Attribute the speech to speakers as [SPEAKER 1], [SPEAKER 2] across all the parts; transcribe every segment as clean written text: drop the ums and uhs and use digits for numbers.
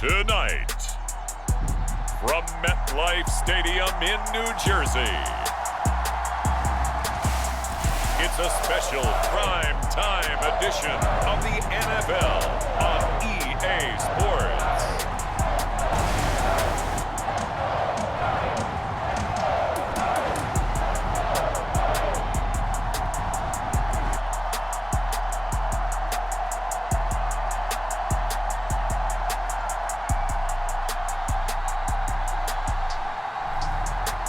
[SPEAKER 1] Tonight, from MetLife Stadium in New Jersey, it's a special prime time edition of the NFL on EA Sports.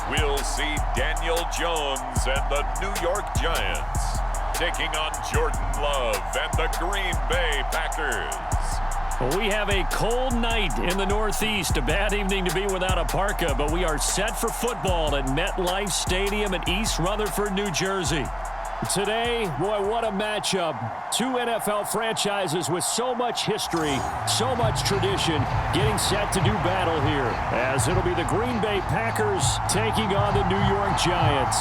[SPEAKER 1] We'll see Daniel Jones and the New York Giants taking on Jordan Love and the Green Bay Packers.
[SPEAKER 2] Well, we have a cold night in the Northeast. A bad evening to be without a parka, but we are set for football at MetLife Stadium in East Rutherford, New Jersey. Today, boy, what a matchup. Two NFL franchises with so much history, so much tradition, getting set to do battle here, as it'll be the Green Bay Packers taking on the New York Giants.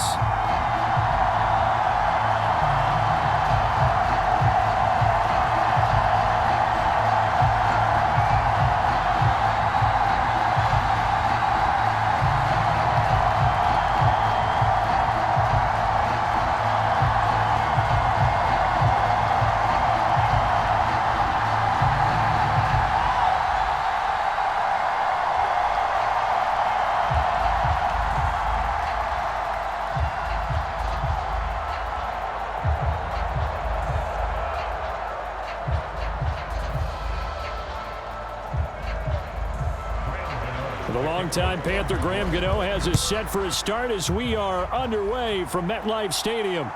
[SPEAKER 2] The longtime Panther Graham Gano has us set for his start as we are underway from MetLife Stadium.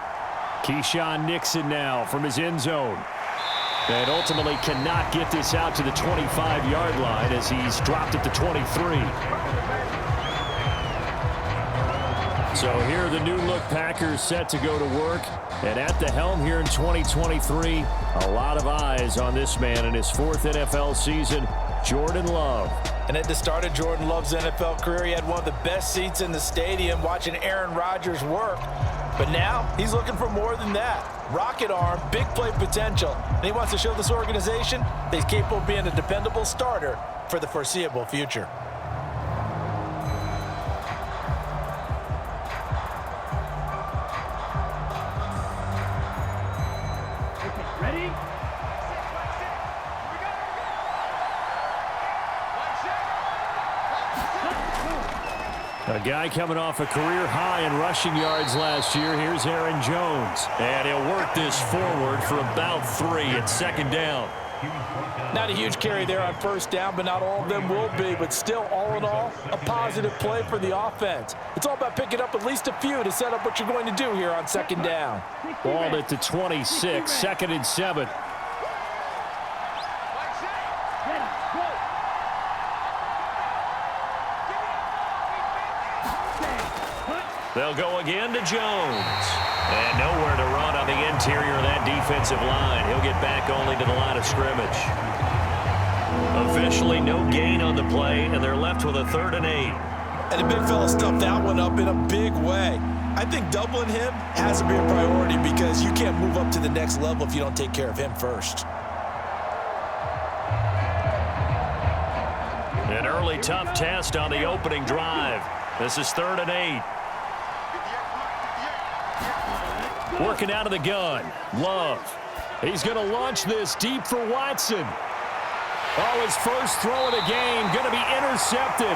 [SPEAKER 2] Keyshawn Nixon now from his end zone. And ultimately cannot get this out to the 25-yard line as he's dropped at the 23. So here are the new-look Packers set to go to work. And at the helm here in 2023, a lot of eyes on this man in his fourth NFL season, Jordan Love.
[SPEAKER 3] And at the start of Jordan Love's NFL career, he had one of the best seats in the stadium watching Aaron Rodgers work. But now he's looking for more than that. Rocket arm, big play potential. And he wants to show this organization that he's capable of being a dependable starter for the foreseeable future.
[SPEAKER 2] A guy coming off a career high in rushing yards last year. Here's Aaron Jones. And he'll work this forward for about 3 at second down.
[SPEAKER 3] Not a huge carry there on first down, but not all of them will be. But still, all in all, a positive play for the offense. It's all about picking up at least a few to set up what you're going to do here on second down.
[SPEAKER 2] Ball at the 26, 2nd and 7. They'll go again to Jones. And nowhere to run on the interior of that defensive line. He'll get back only to the line of scrimmage. Officially no gain on the play, and they're left with a 3rd and 8.
[SPEAKER 3] And the big fella stuffed that one up in a big way. I think doubling him has to be a priority because you can't move up to the next level if you don't take care of him first.
[SPEAKER 2] An early tough test on the opening drive. This is 3rd and 8. Working out of the gun. Love. He's going to launch this deep for Watson. Oh, his first throw of the game going to be intercepted.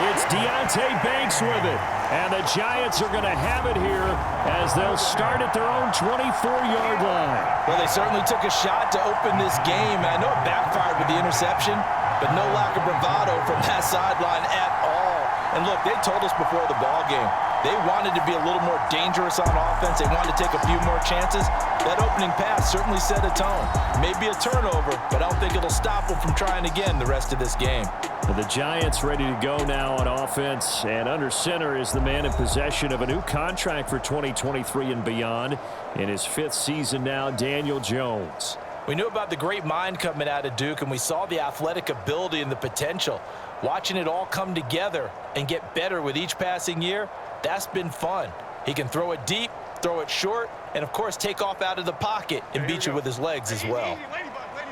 [SPEAKER 2] It's Deontay Banks with it. And the Giants are going to have it here as they'll start at their own 24-yard line.
[SPEAKER 3] Well, they certainly took a shot to open this game. And I know it backfired with the interception, but no lack of bravado from that sideline at all. And look, they told us before the ball game, they wanted to be a little more dangerous on offense. They wanted to take a few more chances. That opening pass certainly set a tone. Maybe a turnover, but I don't think it'll stop them from trying again the rest of this game.
[SPEAKER 2] The Giants ready to go now on offense, and under center is the man in possession of a new contract for 2023 and beyond. In his 5th season now, Daniel Jones.
[SPEAKER 3] We knew about the great mind coming out of Duke, and we saw the athletic ability and the potential. Watching it all come together and get better with each passing year, that's been fun. He can throw it deep, throw it short, and, of course, take off out of the pocket and beat you with his legs as well.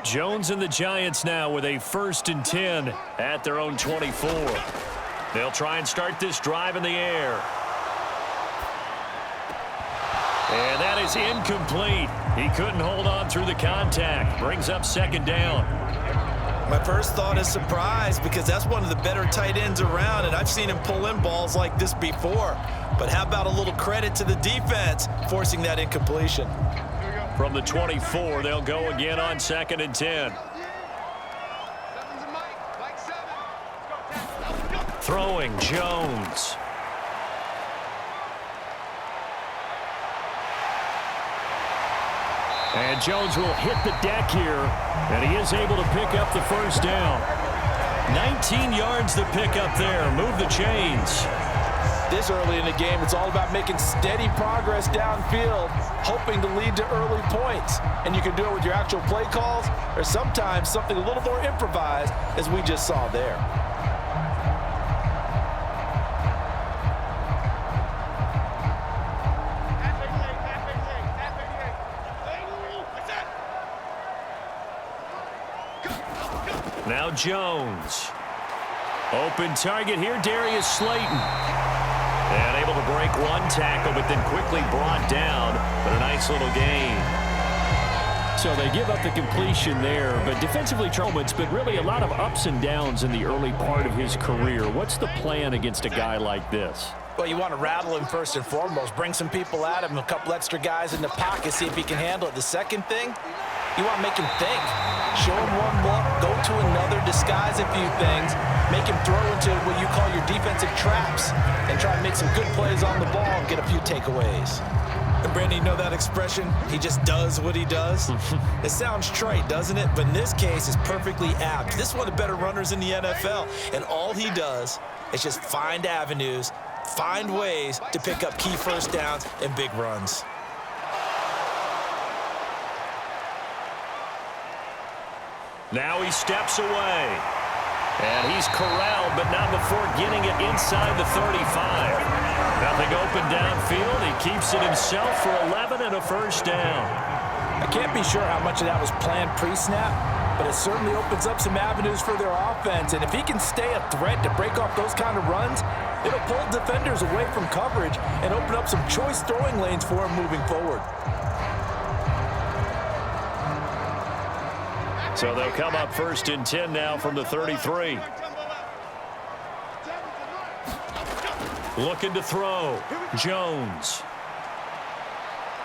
[SPEAKER 2] Jones and the Giants now with a 1st and 10 at their own 24. They'll try and start this drive in the air. And that is incomplete. He couldn't hold on through the contact. Brings up 2nd down.
[SPEAKER 3] My first thought is surprise, because that's one of the better tight ends around, and I've seen him pull in balls like this before. But how about a little credit to the defense forcing that incompletion?
[SPEAKER 2] From the 24, they'll go again on 2nd and 10. Throwing Jones. And Jones will hit the deck here, and he is able to pick up the 1st down. 19 yards to pick up there. Move the chains.
[SPEAKER 3] This early in the game, it's all about making steady progress downfield, hoping to lead to early points. And you can do it with your actual play calls, or sometimes something a little more improvised, as we just saw there.
[SPEAKER 2] Now Jones. Open target here, Darius Slayton. And able to break one tackle, but then quickly brought down. But a nice little gain. So they give up the completion there, but defensively troubles, but really a lot of ups and downs in the early part of his career. What's the plan against a guy like this?
[SPEAKER 3] Well, you want to rattle him first and foremost. Bring some people at him, a couple extra guys in the pocket, see if he can handle it. The second thing, you want to make him think. Show him one look, go to another, disguise a few things, make him throw into what you call your defensive traps, and try to make some good plays on the ball and get a few takeaways. And Brandon, you know that expression? He just does what he does? It sounds trite, doesn't it? But in this case, it's perfectly apt. This is one of the better runners in the NFL, and all he does is just find avenues, find ways to pick up key 1st downs and big runs.
[SPEAKER 2] Now he steps away. And he's corralled, but not before getting it inside the 35. Nothing open downfield. He keeps it himself for 11 and a 1st down.
[SPEAKER 3] I can't be sure how much of that was planned pre-snap, but it certainly opens up some avenues for their offense. And if he can stay a threat to break off those kind of runs, it'll pull defenders away from coverage and open up some choice throwing lanes for him moving forward.
[SPEAKER 2] So they'll come up 1st and 10 now from the 33. Looking to throw. Jones.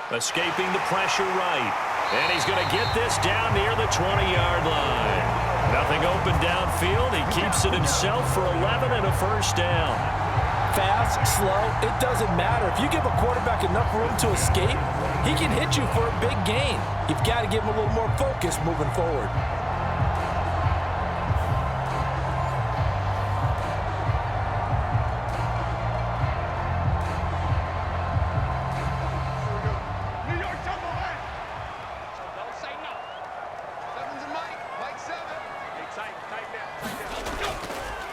[SPEAKER 2] Escaping the pressure right. And he's going to get this down near the 20-yard line. Nothing open downfield. He keeps it himself for 11 and a 1st down.
[SPEAKER 3] Fast, slow, it doesn't matter. If you give a quarterback enough room to escape, he can hit you for a big gain. You've got to give him a little more focus moving forward.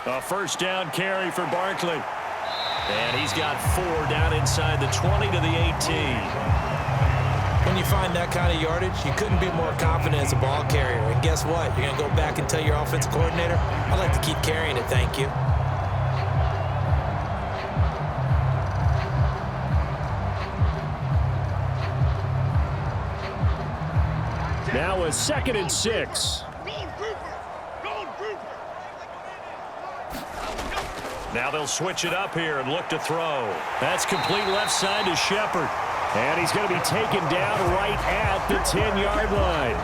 [SPEAKER 2] A 1st down carry for Barkley. And he's got 4 down inside the 20 to the 18.
[SPEAKER 3] When you find that kind of yardage, you couldn't be more confident as a ball carrier. And guess what? You're going to go back and tell your offensive coordinator, I'd like to keep carrying it, thank you.
[SPEAKER 2] Now a 2nd and 6. Now they'll switch it up here and look to throw. That's complete left side to Shepard. And he's going to be taken down right at the 10-yard line.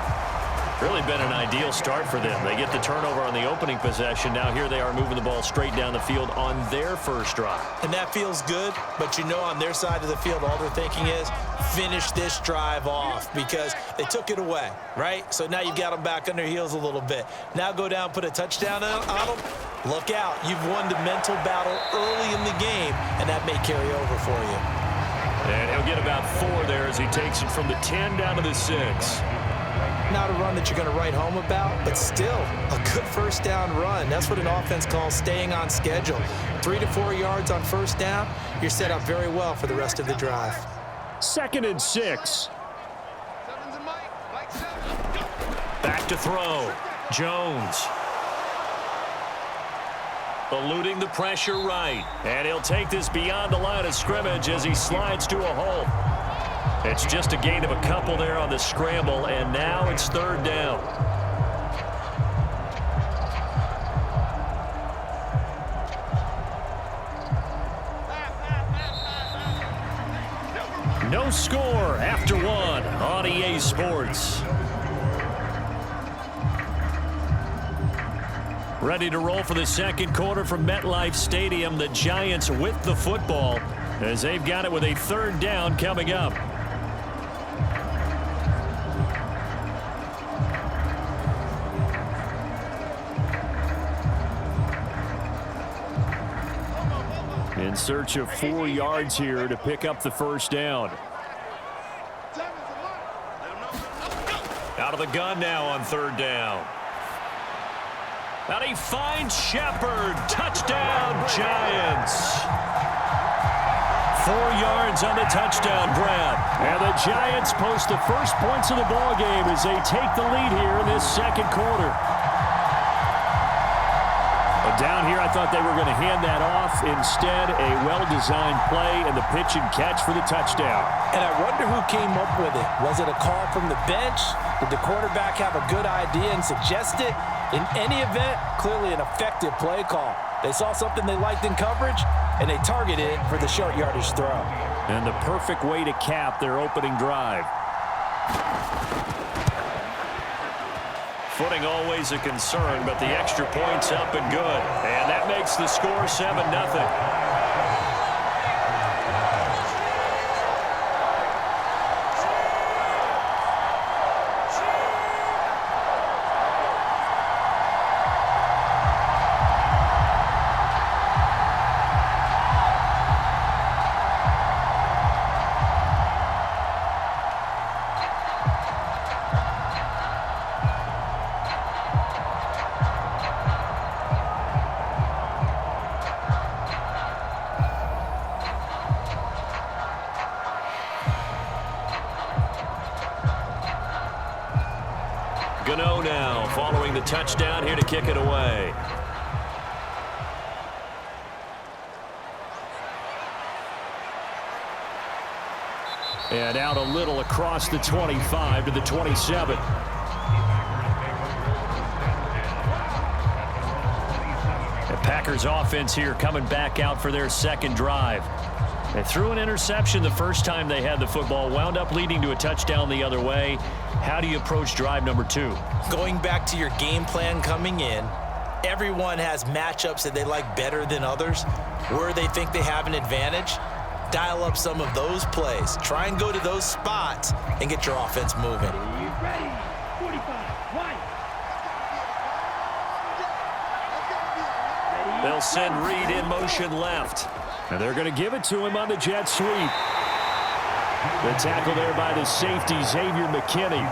[SPEAKER 2] Really been an ideal start for them. They get the turnover on the opening possession. Now here they are moving the ball straight down the field on their 1st drive.
[SPEAKER 3] And that feels good, but you know on their side of the field all they're thinking is finish this drive off because they took it away, right? So now you've got them back on their heels a little bit. Now go down, put a touchdown on them. Look out. You've won the mental battle early in the game, and that may carry over for you.
[SPEAKER 2] And he'll get about 4 there as he takes it from the 10 down to the 6.
[SPEAKER 3] Not a run that you're going to write home about, but still a good 1st down run. That's what an offense calls staying on schedule. 3 to 4 yards on 1st down, you're set up very well for the rest of the drive.
[SPEAKER 2] 2nd and 6. Back to throw. Jones. Eluding the pressure right. And he'll take this beyond the line of scrimmage as he slides to a hole. It's just a gain of a couple there on the scramble, and now it's third down. No score after one on EA Sports. Ready to roll for the second quarter from MetLife Stadium. The Giants with the football as they've got it with a third down coming up. In search of 4 yards here to pick up the first down. Out of the gun now on third down. And he finds Shepard. Touchdown, Giants. 4 yards on the touchdown grab. And the Giants post the first points of the ball game as they take the lead here in this second quarter. But down here, I thought they were going to hand that off. Instead, a well-designed play and the pitch and catch for the touchdown.
[SPEAKER 3] And I wonder who came up with it. Was it a call from the bench? Did the quarterback have a good idea and suggest it? In any event, clearly an effective play call. They saw something they liked in coverage, and they targeted it for the short yardage throw.
[SPEAKER 2] And the perfect way to cap their opening drive. Footing always a concern, but the extra point's up and good. And that makes the score 7-0. Gano now following the touchdown here to kick it away. And out a little across the 25 to the 27. The Packers offense here coming back out for their second drive. They threw an interception the first time they had the football, wound up leading to a touchdown the other way. How do you approach drive number 2?
[SPEAKER 3] Going back to your game plan coming in, everyone has matchups that they like better than others. Where they think they have an advantage, dial up some of those plays. Try and go to those spots and get your offense moving.
[SPEAKER 4] Ready, 45, right.
[SPEAKER 2] They'll send Reed in motion left. And they're going to give it to him on the jet sweep. The tackle there by the safety, Xavier McKinney.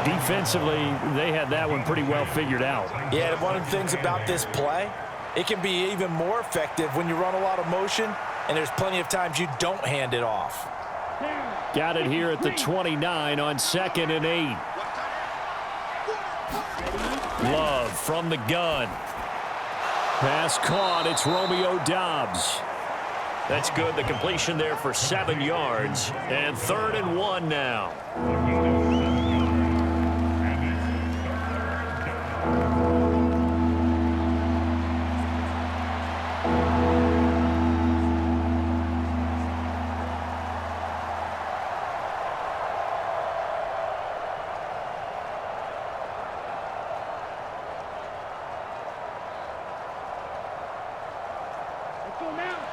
[SPEAKER 2] Defensively, they had that one pretty well figured out.
[SPEAKER 3] Yeah, one of the things about this play, it can be even more effective when you run a lot of motion, and there's plenty of times you don't hand it off.
[SPEAKER 2] Got it here at the 29 on 2nd and 8. Love from the gun. Pass caught. It's Romeo Doubs. That's good. The completion there for 7 yards. And 3rd and 1 now.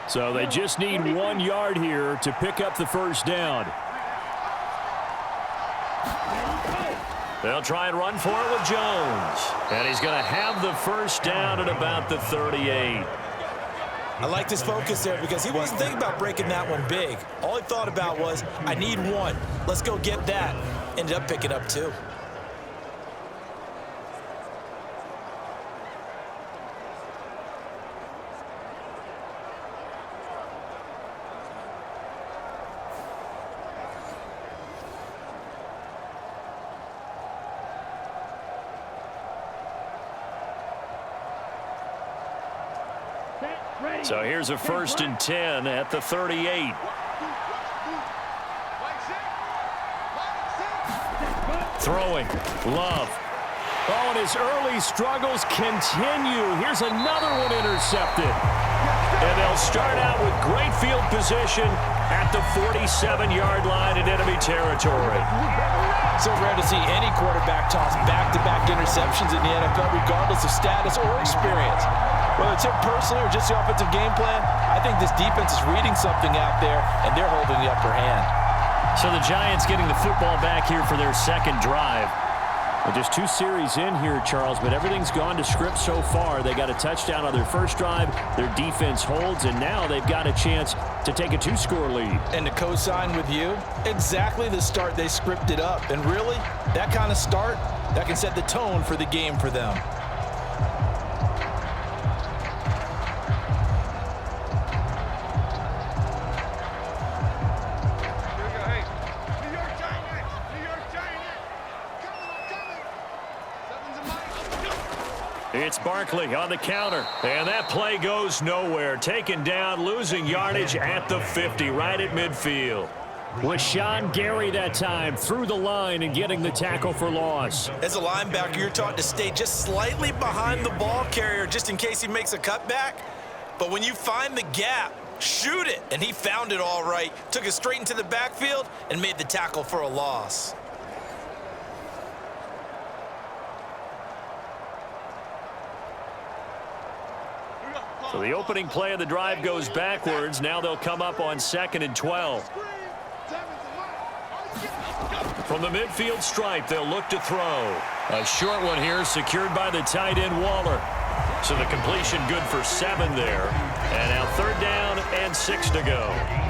[SPEAKER 2] So they just need 1 yard here to pick up the first down. They'll try and run for it with Jones. And he's going to have the first down at about the 38.
[SPEAKER 3] I liked his focus there because he wasn't thinking about breaking that one big. All he thought about was, I need 1. Let's go get that. Ended up picking up 2.
[SPEAKER 4] Set, ready.
[SPEAKER 2] So here's a 1st and 10 at the 38. Throwing. Love. Oh, and his early struggles continue. Here's another one intercepted. And they'll start out with great field position at the 47-yard line in enemy territory.
[SPEAKER 3] So rare to see any quarterback toss back-to-back interceptions in the NFL, regardless of status or experience. Whether it's him personally or just the offensive game plan, I think this defense is reading something out there, and they're holding the upper hand.
[SPEAKER 2] So the Giants getting the football back here for their second drive. Well, just 2 series in here, Charles, but everything's gone to script so far. They got a touchdown on their first drive. Their defense holds, and now they've got a chance to take a 2-score lead.
[SPEAKER 3] And to co-sign with you, exactly the start they scripted up. And really, that kind of start, that can set the tone for the game for them.
[SPEAKER 2] It's Barkley on the counter, and that play goes nowhere. Taken down, losing yardage at the 50, right at midfield. Was Sean Gary that time through the line and getting the tackle for loss.
[SPEAKER 3] As a linebacker, you're taught to stay just slightly behind the ball carrier just in case he makes a cutback. But when you find the gap, shoot it. And he found it all right. Took it straight into the backfield and made the tackle for a loss.
[SPEAKER 2] So the opening play of the drive goes backwards. Now they'll come up on 2nd and 12. From the midfield stripe, they'll look to throw. A short one here, secured by the tight end Waller. So the completion good for 7 there. And now 3rd down and 6 to go.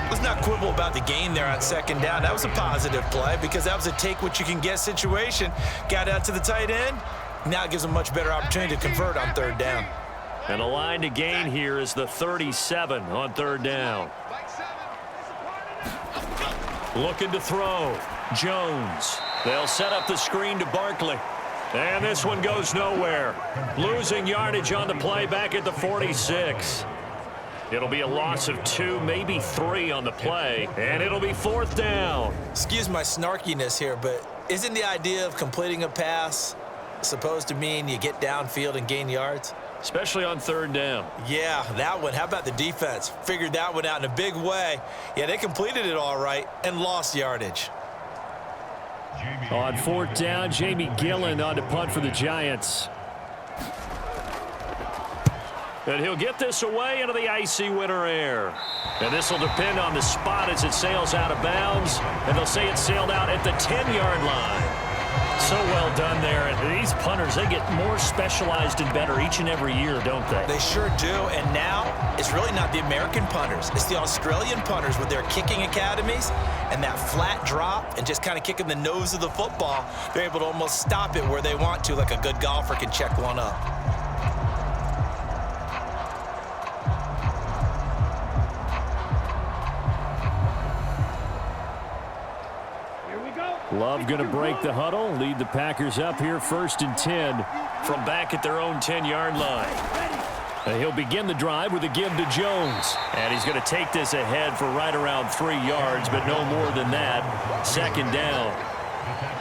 [SPEAKER 3] Let's not quibble about the gain there on 2nd down. That was a positive play because that was a take-what-you-can-get situation. Got out to the tight end. Now it gives them a much better opportunity to convert on 3rd down.
[SPEAKER 2] And the line to gain here is the 37 on 3rd down. Looking to throw. Jones. They'll set up the screen to Barkley. And this one goes nowhere. Losing yardage on the play back at the 46. It'll be a loss of 2, maybe 3 on the play. And it'll be 4th down.
[SPEAKER 3] Excuse my snarkiness here, but isn't the idea of completing a pass supposed to mean you get downfield and gain yards?
[SPEAKER 2] Especially on 3rd down.
[SPEAKER 3] Yeah, that one. How about the defense? Figured that one out in a big way. Yeah, they completed it all right and lost yardage.
[SPEAKER 2] On 4th down, Jamie Gillen on to punt for the Giants. And he'll get this away into the icy winter air. And this will depend on the spot as it sails out of bounds. And they'll say it sailed out at the 10-yard line. So well done there. And these punters, they get more specialized and better each and every year, don't they?
[SPEAKER 3] They sure do. And now it's really not the American punters. It's the Australian punters with their kicking academies and that flat drop and just kind of kicking the nose of the football. They're able to almost stop it where they want to, like a good golfer can check one up.
[SPEAKER 2] Love going to break the huddle, lead the Packers up here 1st and 10 from back at their own 10-yard line. And he'll begin the drive with a give to Jones. And he's going to take this ahead for right around 3 yards, but no more than that. 2nd down.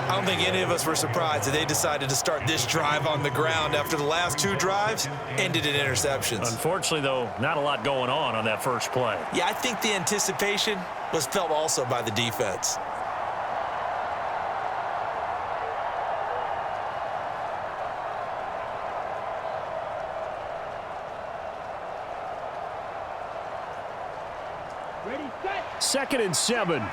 [SPEAKER 3] I don't think any of us were surprised that they decided to start this drive on the ground after the last 2 drives ended in interceptions.
[SPEAKER 2] Unfortunately, though, not a lot going on that first play.
[SPEAKER 3] Yeah, I think the anticipation was felt also by the defense.
[SPEAKER 4] Ready, set.
[SPEAKER 2] 2nd and 7.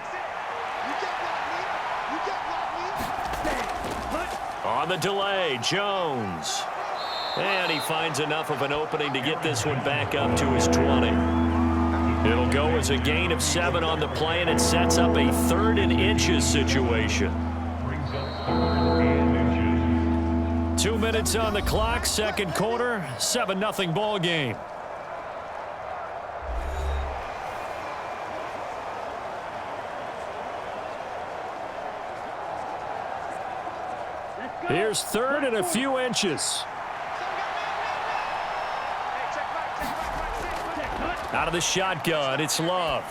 [SPEAKER 2] On the delay, Jones. And he finds enough of an opening to get this one back up to his 20. It'll go as a gain of 7 on the play, and it sets up a 3rd and inches situation. 2 minutes on the clock, 2nd quarter, 7-0 ball game. Here's 3rd and a few inches. Out of the shotgun, it's Love.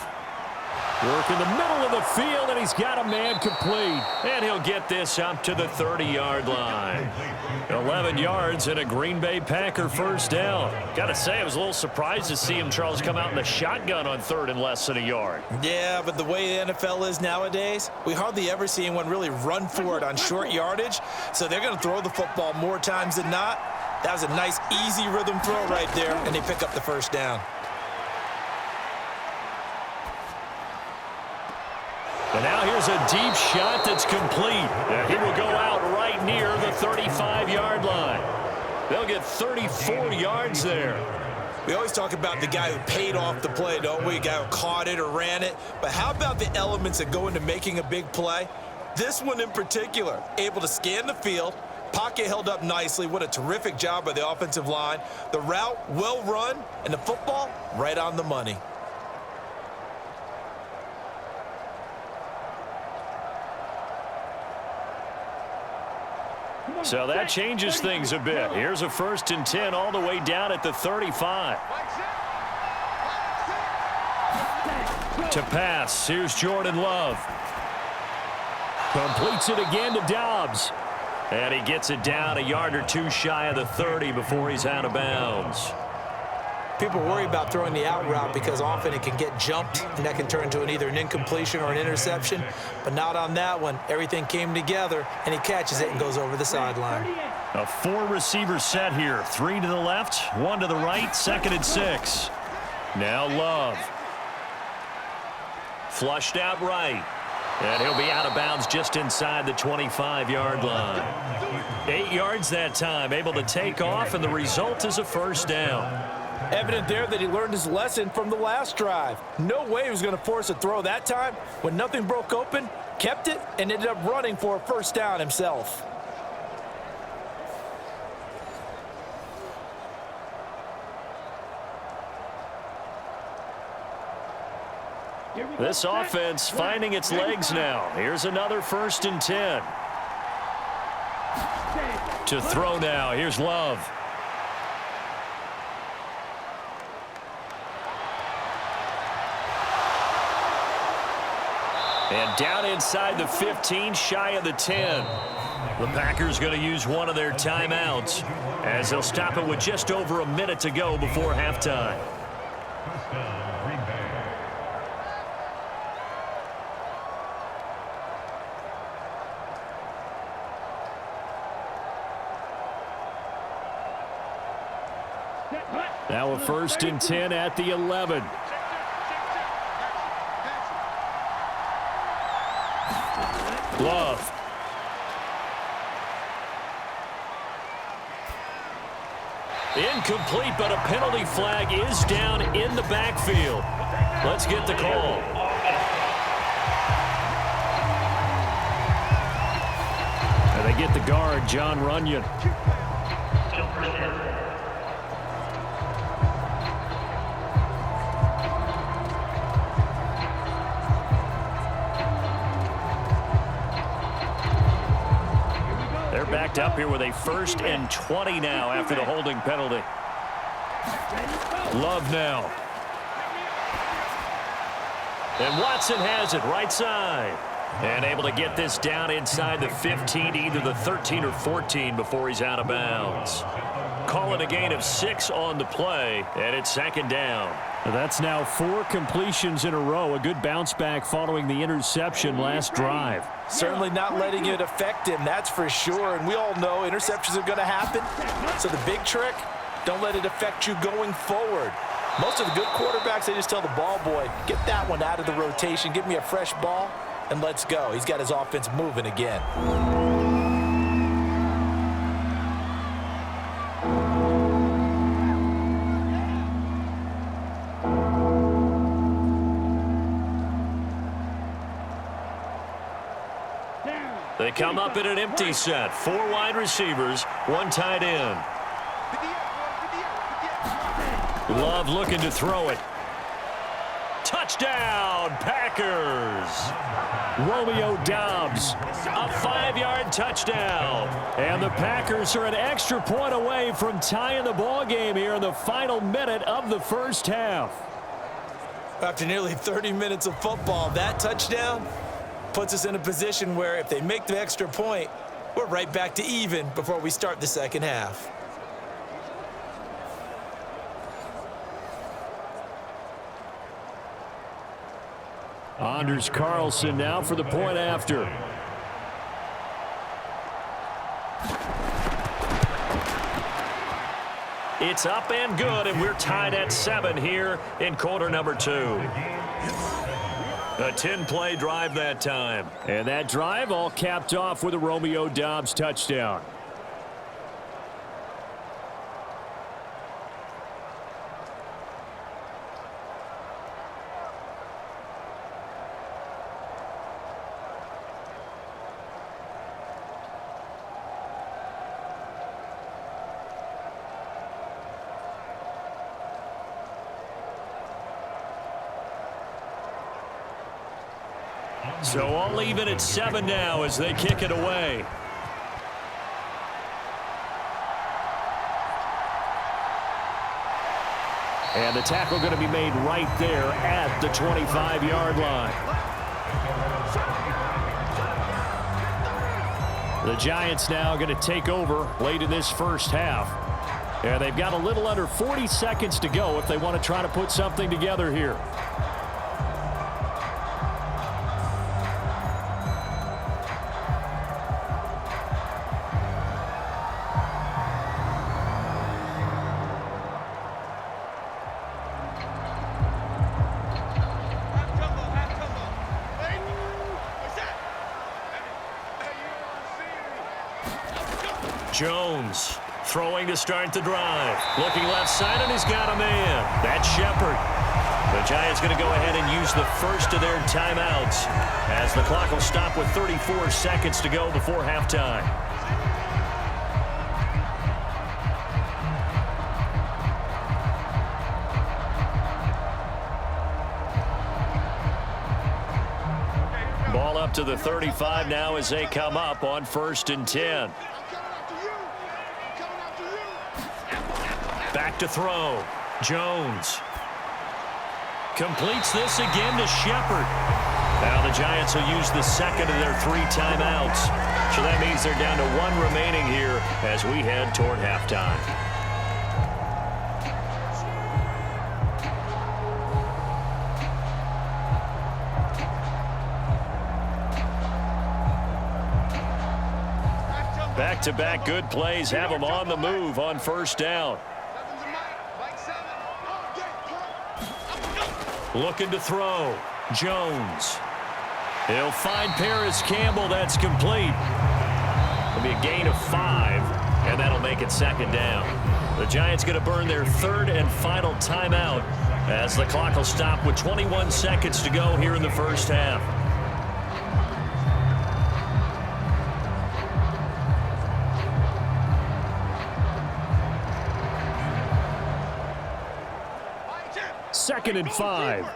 [SPEAKER 2] Work in the middle of the field, and he's got a man complete. And he'll get this up to the 30-yard line. 11 yards and a Green Bay Packer first down. Got to say, I was a little surprised to see him, Charles, come out in the shotgun on third and less than a yard.
[SPEAKER 3] Yeah, but the way the NFL is nowadays, we hardly ever see anyone really run for it on short yardage. So they're going to throw the football more times than not. That was a nice, easy rhythm throw right there, and they pick up the first down.
[SPEAKER 2] And now here's a deep shot that's complete. And he will go out right near the 35-yard line. They'll get 34 yards there.
[SPEAKER 3] We always talk about the guy who paid off the play, don't we? The guy who caught it or ran it. But how about the elements that go into making a big play? This one in particular, able to scan the field, pocket held up nicely. What a terrific job by the offensive line. The route, well run, and the football, right on the money.
[SPEAKER 2] So that changes things a bit. Here's a 1st and 10 all the way down at the 35. To pass, here's Jordan Love. Completes it again to Dobbs. And he gets it down a yard or two shy of the 30 before he's out of bounds.
[SPEAKER 3] People worry about throwing the out route because often it can get jumped, and that can turn into either an incompletion or an interception. But not on that one. Everything came together, and he catches it and goes over the sideline.
[SPEAKER 2] A 4-receiver set here. 3 to the left, 1 to the right, 2nd and 6. Now Love. Flushed out right. And he'll be out of bounds just inside the 25-yard line. 8 yards that time, able to take off, and the result is a first down.
[SPEAKER 3] Evident there that he learned his lesson from the last drive. No way he was going to force a throw that time. When nothing broke open, kept it, and ended up running for a first down himself.
[SPEAKER 2] This offense finding its legs now. Here's another 1st and 10. To throw now, here's Love. And down inside the 15, shy of the 10. The Packers going to use one of their timeouts as they'll stop it with just over a minute to go before halftime. Now a 1st and 10 at the 11. Love. Incomplete, but a penalty flag is down in the backfield. Let's get the call. And they get the guard, John Runyon. Backed up here with a 1st and 20 now after the holding penalty. Love now. And Watson has it right side. And able to get this down inside the 15, either the 13 or 14 before he's out of bounds. Calling a gain of 6 on the play, and it's 2nd down. That's now 4 completions in a row. A good bounce back following the interception last drive.
[SPEAKER 3] Certainly not letting it affect him, that's for sure. And we all know interceptions are going to happen. So the big trick, don't let it affect you going forward. Most of the good quarterbacks, they just tell the ball boy, get that one out of the rotation, give me a fresh ball, and let's go. He's got his offense moving again.
[SPEAKER 2] They come up in an empty set. 4 wide receivers, 1 tight end. Love looking to throw it. Touchdown, Packers. Romeo Dobbs, a 5-yard touchdown. And the Packers are an extra point away from tying the ball game here in the final minute of the first half.
[SPEAKER 3] After nearly 30 minutes of football, that touchdown puts us in a position where if they make the extra point, we're right back to even before we start the second half.
[SPEAKER 2] Anders Carlson now for the point after. It's up and good, and we're tied at 7 here in quarter number 2. A 10-play drive that time. And that drive all capped off with a Romeo Doubs touchdown. So all even at 7 now as they kick it away. And the tackle going to be made right there at the 25-yard line. The Giants now going to take over late in this first half. And they've got a little under 40 seconds to go if they want to try to put something together here. Jones throwing to start the drive. Looking left side, and he's got a man. That's Shepard. The Giants going to go ahead and use the first of their timeouts as the clock will stop with 34 seconds to go before halftime. Ball up to the 35 now as they come up on 1st and 10. Back to throw. Jones completes this again to Shepard. Now the Giants will use the second of their 3 timeouts. So that means they're down to 1 remaining here as we head toward halftime. Back-to-back good plays have them on the move on 1st down. Looking to throw. Jones. He'll find Paris Campbell. That's complete. It'll be a gain of 5, and that'll make it 2nd down. The Giants going to burn their 3rd and final timeout as the clock will stop with 21 seconds to go here in the first half. Second and 5.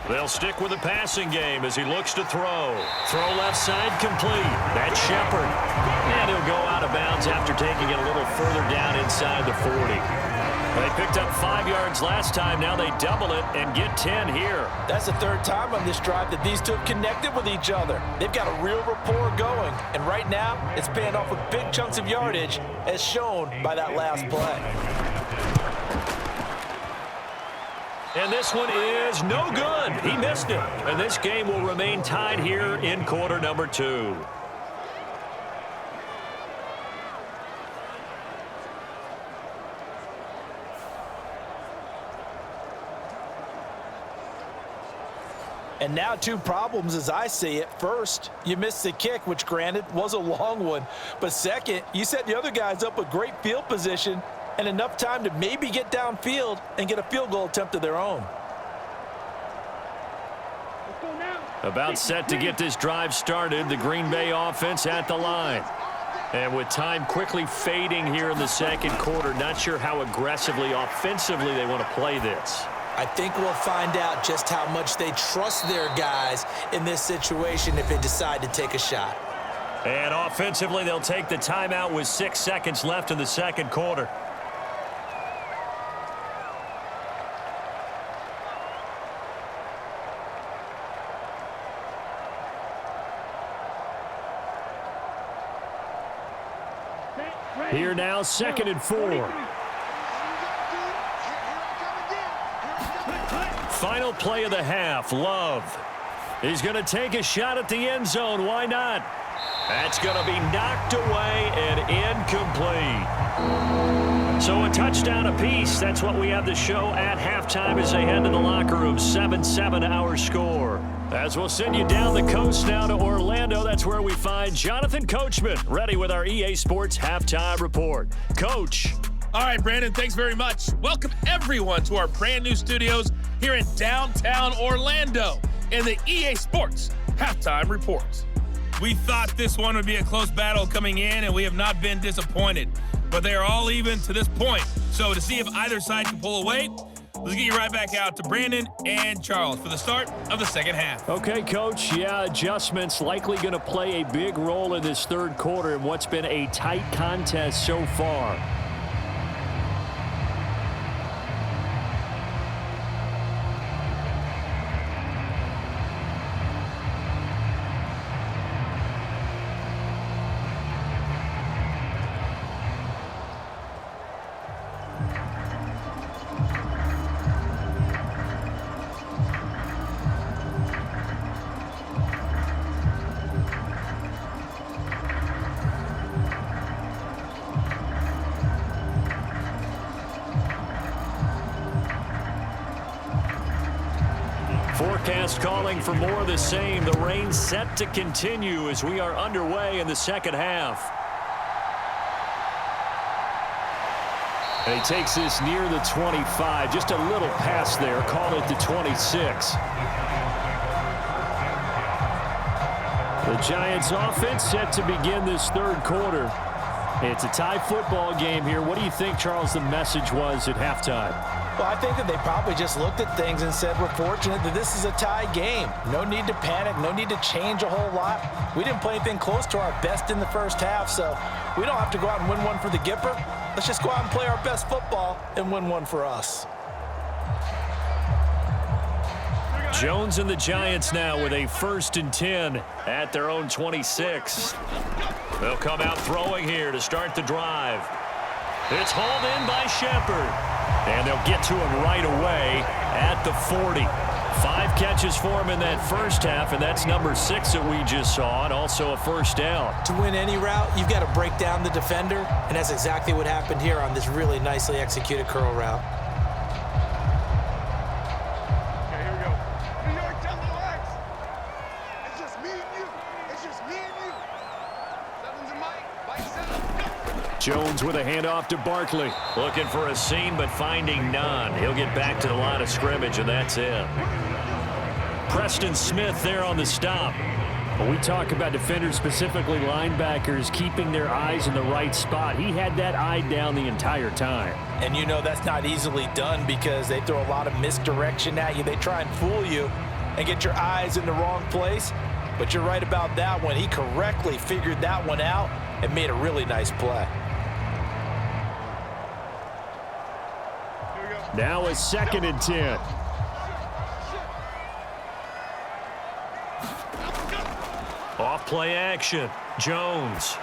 [SPEAKER 2] They'll stick with the passing game as he looks to throw. Throw left side complete. That's Shepard. And he'll go out of bounds after taking it a little further down inside the 40. They picked up 5 yards last time. Now they double it and get 10 here.
[SPEAKER 3] That's the 3rd time on this drive that these two have connected with each other. They've got a real rapport going. And right now, it's paying off with big chunks of yardage as shown by that last play.
[SPEAKER 2] And this one is no good. He missed it. And this game will remain tied here in quarter number 2.
[SPEAKER 3] And now 2 problems as I see it. First, you missed the kick, which granted was a long one. But second, you set the other guys up with great field position and enough time to maybe get downfield and get a field goal attempt of their own.
[SPEAKER 2] About set to get this drive started, the Green Bay offense at the line. And with time quickly fading here in the second quarter, not sure how aggressively, offensively they want to play this.
[SPEAKER 3] I think we'll find out just how much they trust their guys in this situation if they decide to take a shot.
[SPEAKER 2] And offensively, they'll take the timeout with 6 seconds left in the second quarter. Here now, 2nd and 4. Final play of the half, Love. He's going to take a shot at the end zone. Why not? That's going to be knocked away and incomplete. So a touchdown apiece. That's what we have to show at halftime as they head to the locker room. 7-7 our score. As we'll send you down the coast now to Orlando, that's where we find Jonathan Coachman, ready with our EA Sports Halftime Report. Coach.
[SPEAKER 5] All right, Brandon, thanks very much. Welcome, everyone, to our brand new studios here in downtown Orlando in the EA Sports Halftime Report. We thought this one would be a close battle coming in, and we have not been disappointed. But they are all even to this point. So to see if either side can pull away, let's get you right back out to Brandon and Charles for the start of the second half.
[SPEAKER 2] Okay, Coach. Yeah, adjustments likely going to play a big role in this third quarter in what's been a tight contest so far. Forecast calling for more of the same. The rain set to continue as we are underway in the second half. And he takes this near the 25. Just a little pass there. Call it the 26. The Giants offense set to begin this third quarter. It's a tie football game here. What do you think, Charles, the message was at halftime?
[SPEAKER 3] Well, I think that they probably just looked at things and said, we're fortunate that this is a tie game. No need to panic. No need to change a whole lot. We didn't play anything close to our best in the first half, so we don't have to go out and win one for the Gipper. Let's just go out and play our best football and win one for us.
[SPEAKER 2] Jones and the Giants now with a 1st and 10 at their own 26. They'll come out throwing here to start the drive. It's hauled in by Shepard. And they'll get to him right away at the 40. 5 catches for him in that first half, and that's number 6 that we just saw, and also a first down.
[SPEAKER 3] To win any route, you've got to break down the defender, and that's exactly what happened here on this really nicely executed curl route.
[SPEAKER 6] Okay, here we go. New York, tell the Lex. It's just me and you. It's just me and you. Sevens and Mike. Mike 7. Go.
[SPEAKER 2] Jones with a handoff to Barkley. Looking for a seam, but finding none. He'll get back to the line of scrimmage, and that's it. Preston Smith there on the stop. When we talk about defenders, specifically linebackers, keeping their eyes in the right spot, he had that eye down the entire time.
[SPEAKER 3] And you know that's not easily done because they throw a lot of misdirection at you. They try and fool you and get your eyes in the wrong place. But you're right about that one. He correctly figured that one out and made a really nice play.
[SPEAKER 2] Now a 2nd and 10. Off play action. Jones.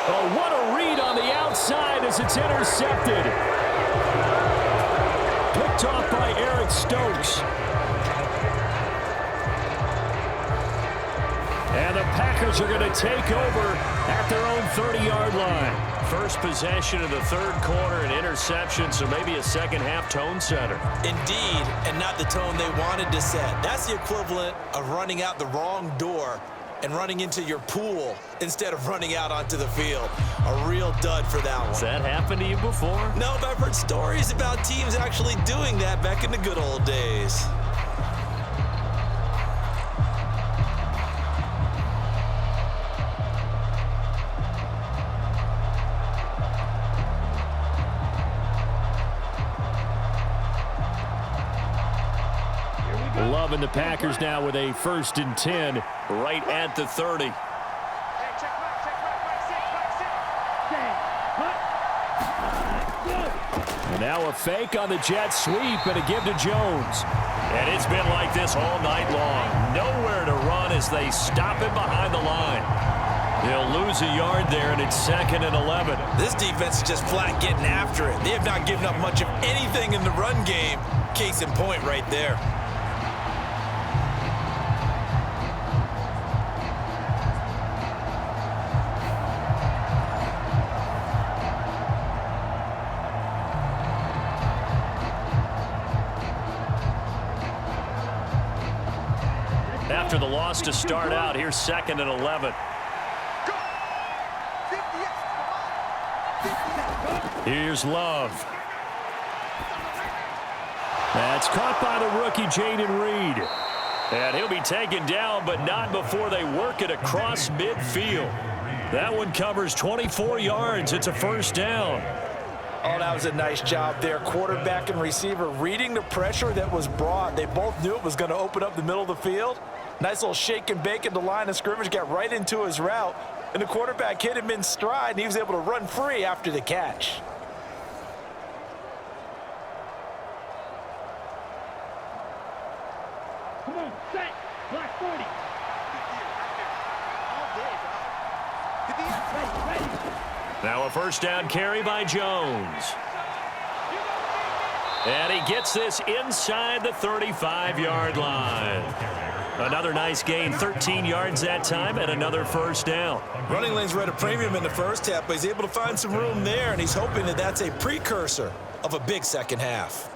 [SPEAKER 2] Oh, what a read on the outside as it's intercepted. Picked off by Eric Stokes. And the Packers are going to take over at their own 30-yard line. First possession of the third quarter, an interception, so maybe a second half tone setter.
[SPEAKER 3] Indeed, and not the tone they wanted to set. That's the equivalent of running out the wrong door and running into your pool instead of running out onto the field. A real dud for that one.
[SPEAKER 2] Has that happened to you before?
[SPEAKER 3] No, but I've heard stories about teams actually doing that back in the good old days.
[SPEAKER 2] Love and the Packers now with a 1st and 10 right at the 30.
[SPEAKER 4] Hey, check back,
[SPEAKER 2] And now a fake on the jet sweep and a give to Jones. And it's been like this all night long. Nowhere to run as they stop him behind the line. He'll lose a yard there, and it's 2nd and 11.
[SPEAKER 3] This defense is just flat getting after it. They have not given up much of anything in the run game. Case in point right there.
[SPEAKER 2] After the loss to start out, here's 2nd and 11. Here's Love. That's caught by the rookie Jayden Reed. And he'll be taken down, but not before they work it across midfield. That one covers 24 yards. It's a 1st down.
[SPEAKER 3] Oh, that was a nice job there. Quarterback and receiver reading the pressure that was brought. They both knew it was going to open up the middle of the field. Nice little shake and bake at the line of scrimmage, got right into his route. And the quarterback hit him in stride, and he was able to run free after the catch.
[SPEAKER 4] Come on, set. Black 40.
[SPEAKER 2] Now a 1st down carry by Jones. And he gets this inside the 35-yard line. Another nice gain, 13 yards that time, and another 1st down.
[SPEAKER 3] Running lanes were at a premium in the first half, but he's able to find some room there, and he's hoping that that's a precursor of a big second half.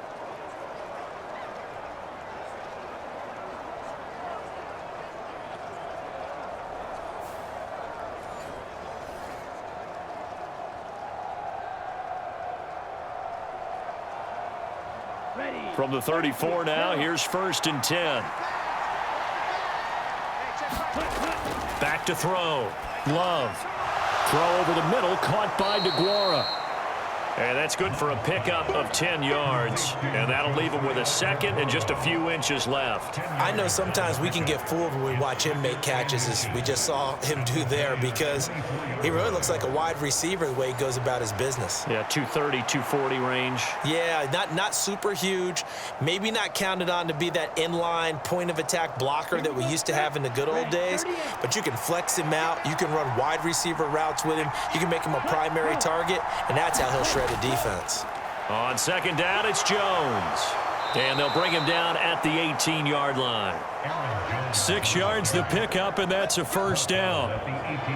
[SPEAKER 2] From the 34 now, here's 1st and 10. Back to throw. Love. Throw over the middle, caught by DeGuara. And that's good for a pickup of 10 yards. And that'll leave him with a 2nd and just a few inches left.
[SPEAKER 3] I know sometimes we can get fooled when we watch him make catches, as we just saw him do there, because he really looks like a wide receiver the way he goes about his business.
[SPEAKER 2] Yeah, 230, 240 range.
[SPEAKER 3] Yeah, not super huge. Maybe not counted on to be that inline point-of-attack blocker that we used to have in the good old days, but you can flex him out. You can run wide receiver routes with him. You can make him a primary target, and that's how he'll shred a defense.
[SPEAKER 2] On 2nd down, it's Jones. And they'll bring him down at the 18-yard line. 6 yards the pickup, and that's a 1st down.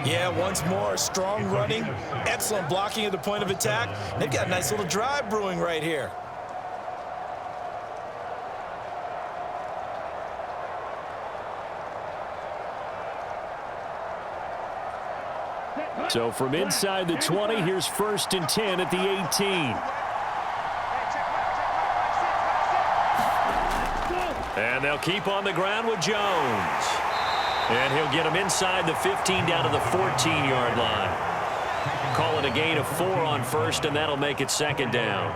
[SPEAKER 3] Yeah, once more, strong running, excellent blocking at the point of attack. They've got a nice little drive brewing right here.
[SPEAKER 2] So from inside the 20, here's 1st and 10 at the 18. And they'll keep on the ground with Jones. And he'll get him inside the 15 down to the 14-yard line. Call it a gain of 4 on 1st, and that'll make it 2nd down.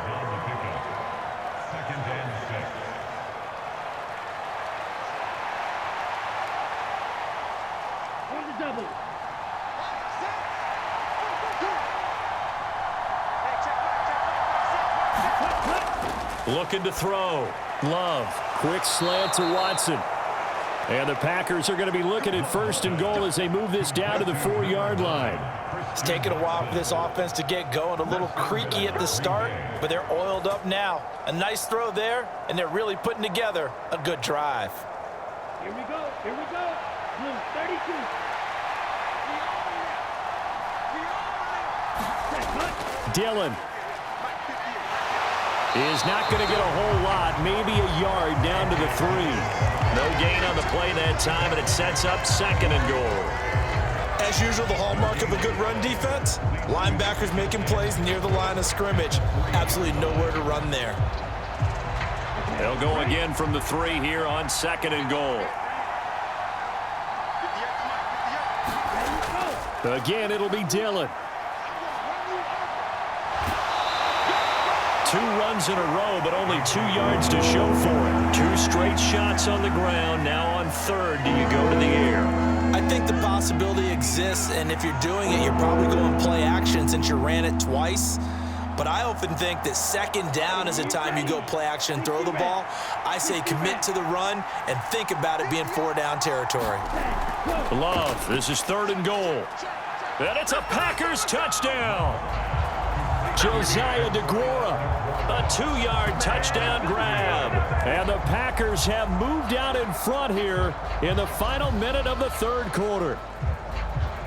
[SPEAKER 2] Looking to throw. Love. Quick slant to Watson. And the Packers are going to be looking at 1st and goal as they move this down to the 4-yard line.
[SPEAKER 3] It's taken a while for this offense to get going. A little creaky at the start, but they're oiled up now. A nice throw there, and they're really putting together a good drive.
[SPEAKER 4] Here we go. Here we go. Blue 32.
[SPEAKER 2] Dillon is not going to get a whole lot, maybe a yard down to the 3. No gain on the play that time, and it sets up 2nd and goal.
[SPEAKER 3] As usual, the hallmark of a good run defense, linebackers making plays near the line of scrimmage. Absolutely nowhere to run there.
[SPEAKER 2] They'll go again from the 3 here on 2nd and goal. Again, it'll be Dillon. 2 runs in a row, but only 2 yards to show for it. 2 straight shots on the ground. Now on 3rd, do you go to the air?
[SPEAKER 3] I think the possibility exists, and if you're doing it, you're probably going play action since you ran it twice. But I often think that 2nd down is a time you go play action and throw the ball. I say commit to the run and think about it being 4 down territory.
[SPEAKER 2] Love, this is 3rd and goal. And it's a Packers touchdown. Josiah DeGuara, a 2-yard touchdown grab. And the Packers have moved out in front here in the final minute of the third quarter.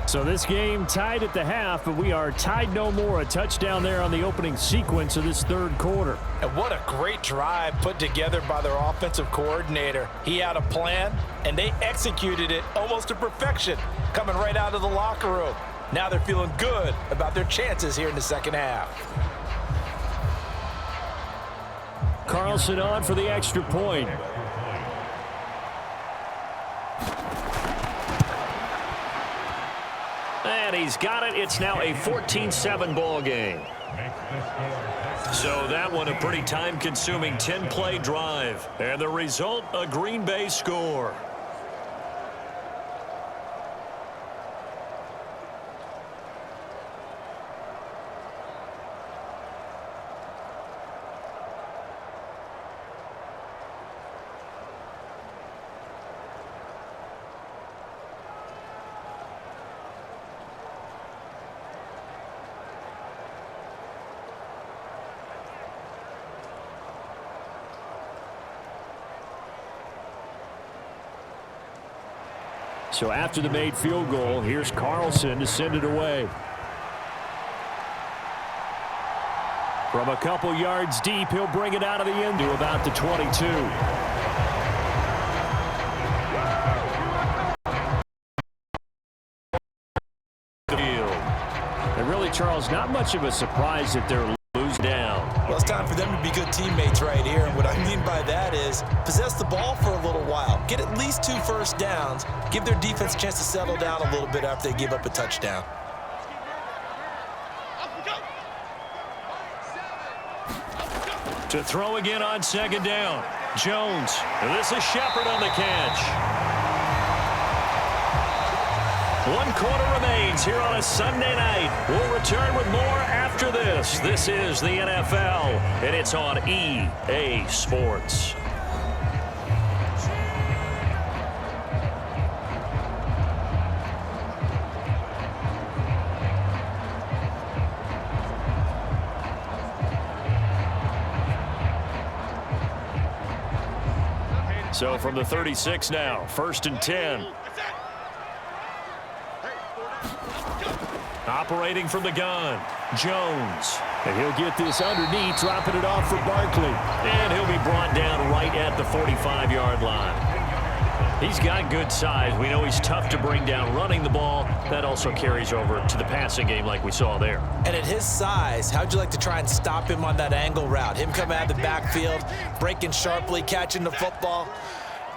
[SPEAKER 2] So this game tied at the half, but we are tied no more. A touchdown there on the opening sequence of this third quarter.
[SPEAKER 3] And what a great drive put together by their offensive coordinator. He had a plan, and they executed it almost to perfection, coming right out of the locker room. Now they're feeling good about their chances here in the second half.
[SPEAKER 2] Carlson on for the extra point. And he's got it. It's now a 14-7 ball game. So that one a pretty time-consuming 10-play drive. And the result, a Green Bay score. So after the made field goal, here's Carlson to send it away. From a couple yards deep, he'll bring it out of the end to about the 22. And really, Charles, not much of a surprise that they're losing down.
[SPEAKER 3] Well, it's time for them to be good teammates right here. And what I mean by that is possess the ball for a little while. Get at least 2 first downs. Give their defense a chance to settle down a little bit after they give up a touchdown.
[SPEAKER 2] To throw again on second down. Jones. And this is Shepard on the catch. 1 quarter remains here on a Sunday night. We'll return with more after this. This is the NFL, and it's on EA Sports. So from the 36 now, 1st and 10. Operating from the gun, Jones. And he'll get this underneath, dropping it off for Barkley. And he'll be brought down right at the 45-yard line. He's got good size. We know he's tough to bring down running the ball. That also carries over to the passing game like we saw there.
[SPEAKER 3] And at his size, how'd you like to try and stop him on that angle route? Him coming out of the backfield, breaking sharply, catching the football.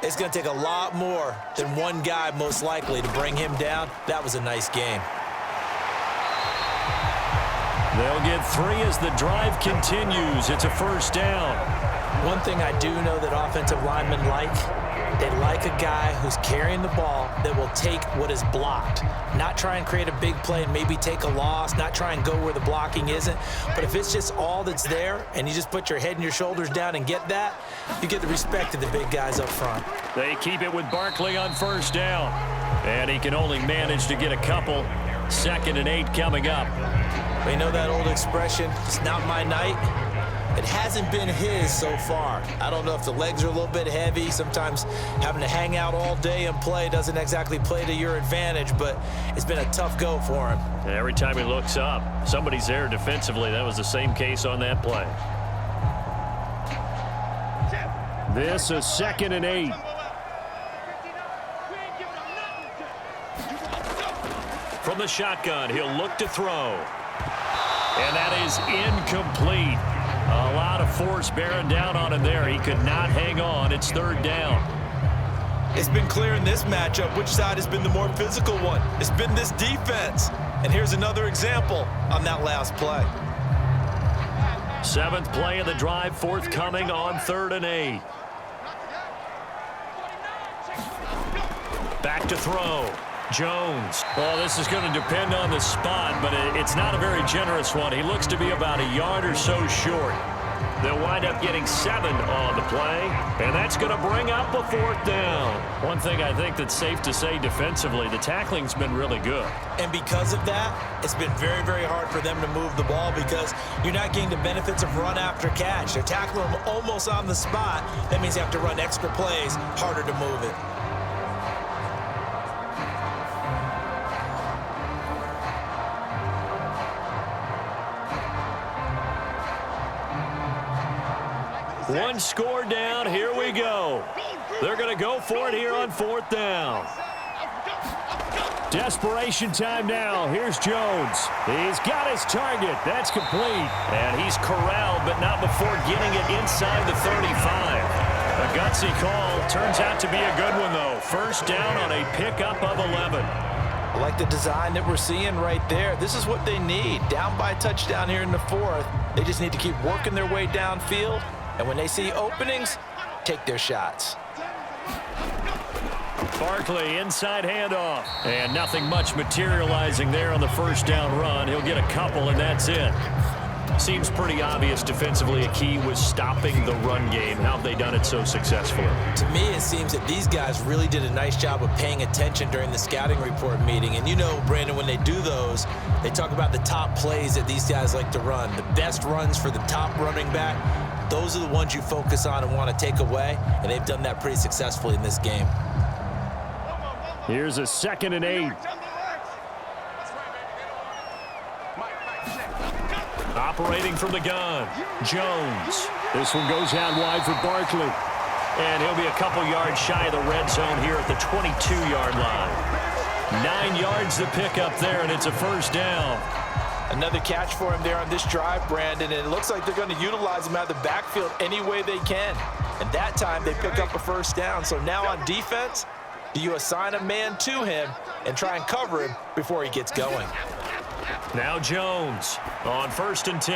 [SPEAKER 3] It's going to take a lot more than one guy, most likely, to bring him down. That was a nice game.
[SPEAKER 2] They'll get 3 as the drive continues. It's a first down.
[SPEAKER 3] One thing I do know that offensive linemen like, they like a guy who's carrying the ball that will take what is blocked. Not try and create a big play and maybe take a loss, not try and go where the blocking isn't. But if it's just all that's there and you just put your head and your shoulders down and get that, you get the respect of the big guys up front.
[SPEAKER 2] They keep it with Barkley on first down. And he can only manage to get a couple. 2nd and 8 coming up.
[SPEAKER 3] We know that old expression, it's not my night. It hasn't been his so far. I don't know if the legs are a little bit heavy. Sometimes having to hang out all day and play doesn't exactly play to your advantage, but it's been a tough go for him.
[SPEAKER 2] And every time he looks up, somebody's there defensively. That was the same case on that play. This is 2nd and 8. From the shotgun, he'll look to throw. And that is incomplete. A lot of force bearing down on him there. He could not hang on. It's 3rd down.
[SPEAKER 3] It's been clear in this matchup which side has been the more physical one. It's been this defense. And here's another example on that last play.
[SPEAKER 2] 7th play of the drive, forthcoming on 3rd and 8. Back to throw. Jones. Well, this is going to depend on the spot, but it's not a very generous one. He looks to be about a yard or so short. They'll wind up getting 7 on the play, and that's going to bring up a 4th down. One thing I think that's safe to say defensively, the tackling's been really good.
[SPEAKER 3] And because of that, it's been very, very hard for them to move the ball because you're not getting the benefits of run after catch. They're tackling them almost on the spot. That means you have to run extra plays, harder to move it.
[SPEAKER 2] One score down, here we go. They're going to go for it here on 4th down. Desperation time now. Here's Jones. He's got his target. That's complete. And he's corralled, but not before getting it inside the 35. A gutsy call. Turns out to be a good one, though. First down on a pickup of 11.
[SPEAKER 3] I like the design that we're seeing right there. This is what they need. Down by a touchdown here in the 4th. They just need to keep working their way downfield. And when they see openings, take their shots.
[SPEAKER 2] Barkley, inside handoff. And nothing much materializing there on the first down run. He'll get a couple, and that's it. Seems pretty obvious defensively a key was stopping the run game. How have they done it so successfully?
[SPEAKER 3] To me, it seems that these guys really did a nice job of paying attention during the scouting report meeting. And you know, Brandon, when they do those, they talk about the top plays that these guys like to run. The best runs for the top running back. Those are the ones you focus on and want to take away, and they've done that pretty successfully in this game.
[SPEAKER 2] Here's a 2nd and 8. Operating from the gun, Jones. This one goes out wide for Barkley. And he'll be a couple yards shy of the red zone here at the 22-yard line. 9 yards to pick up there, and it's a first down.
[SPEAKER 3] Another catch for him there on this drive, Brandon, and it looks like they're going to utilize him out of the backfield any way they can. And that time they pick up a first down. So now on defense, do you assign a man to him and try and cover him before he gets going?
[SPEAKER 2] Now Jones on 1st and 10.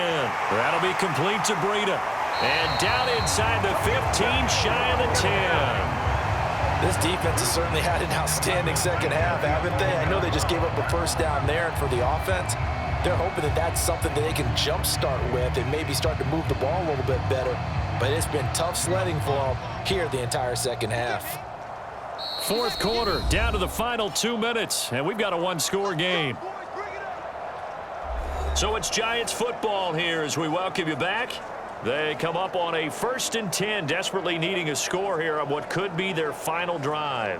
[SPEAKER 2] That'll be complete to Breida. And down inside the 15, shy of the 10.
[SPEAKER 3] This defense has certainly had an outstanding second half, haven't they? I know they just gave up a first down there, and for the offense, they're hoping that that's something that they can jumpstart with and maybe start to move the ball a little bit better. But it's been tough sledding for them here the entire second half.
[SPEAKER 2] 4th quarter, down to the final 2 minutes, and we've got a one-score game. So it's Giants football here as we welcome you back. They come up on a 1st and 10, desperately needing a score here on what could be their final drive.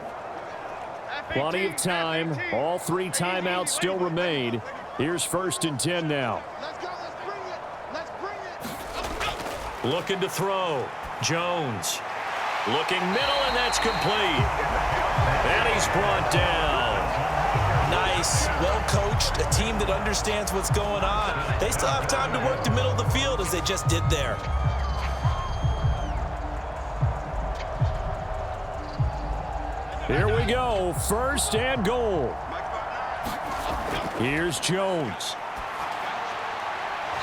[SPEAKER 2] Plenty of time. All 3 timeouts still remain. Here's 1st and 10 now.
[SPEAKER 6] Let's bring it.
[SPEAKER 2] Looking to throw. Jones. Looking middle, and that's complete. And he's brought down.
[SPEAKER 3] Nice, well-coached, a team that understands what's going on. They still have time to work the middle of the field as they just did there.
[SPEAKER 2] Here we go, 1st and goal. Here's Jones.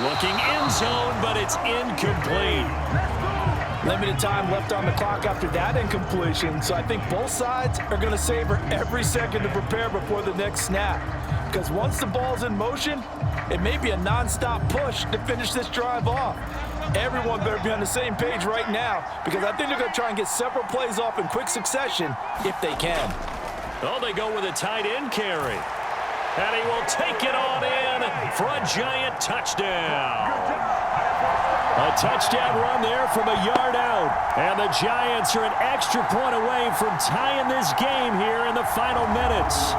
[SPEAKER 2] Looking end zone, but it's incomplete.
[SPEAKER 7] Limited time left on the clock after that incompletion, so I think both sides are going to savor every second to prepare before the next snap. Because once the ball's in motion, it may be a non-stop push to finish this drive off. Everyone better be on the same page right now, because I think they're going to try and get several plays off in quick succession if they can.
[SPEAKER 2] Oh, they go with a tight end carry. And he will take it on in for a Giant touchdown. A touchdown run there from a yard out. And the Giants are an extra point away from tying this game here in the final minutes.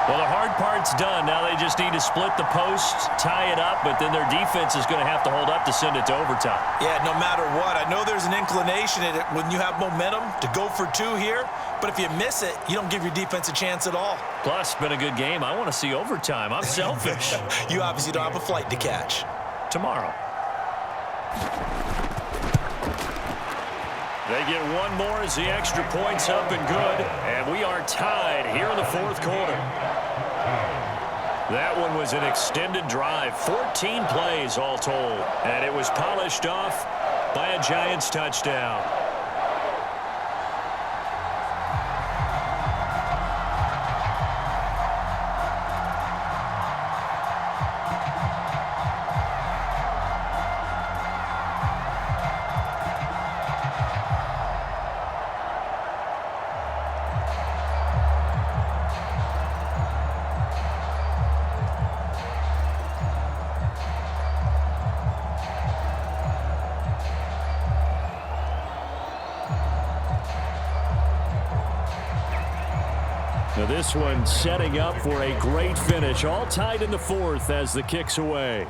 [SPEAKER 2] Well, the hard part's done. Now they just need to split the posts, tie it up, but then their defense is going to have to hold up to send it to overtime.
[SPEAKER 3] Yeah, no matter what. I know there's an inclination in it when you have momentum to go for 2 here, but if you miss it, you don't give your defense a chance at all.
[SPEAKER 2] Plus, it's been a good game. I want to see overtime. I'm selfish.
[SPEAKER 3] You obviously don't have a flight to catch.
[SPEAKER 2] Tomorrow. They get one more as the extra point's up and good. And we are tied here in the 4th quarter. That one was an extended drive. 14 plays all told. And it was polished off by a Giants touchdown. This one setting up for a great finish. All tied in the fourth as the kick's away.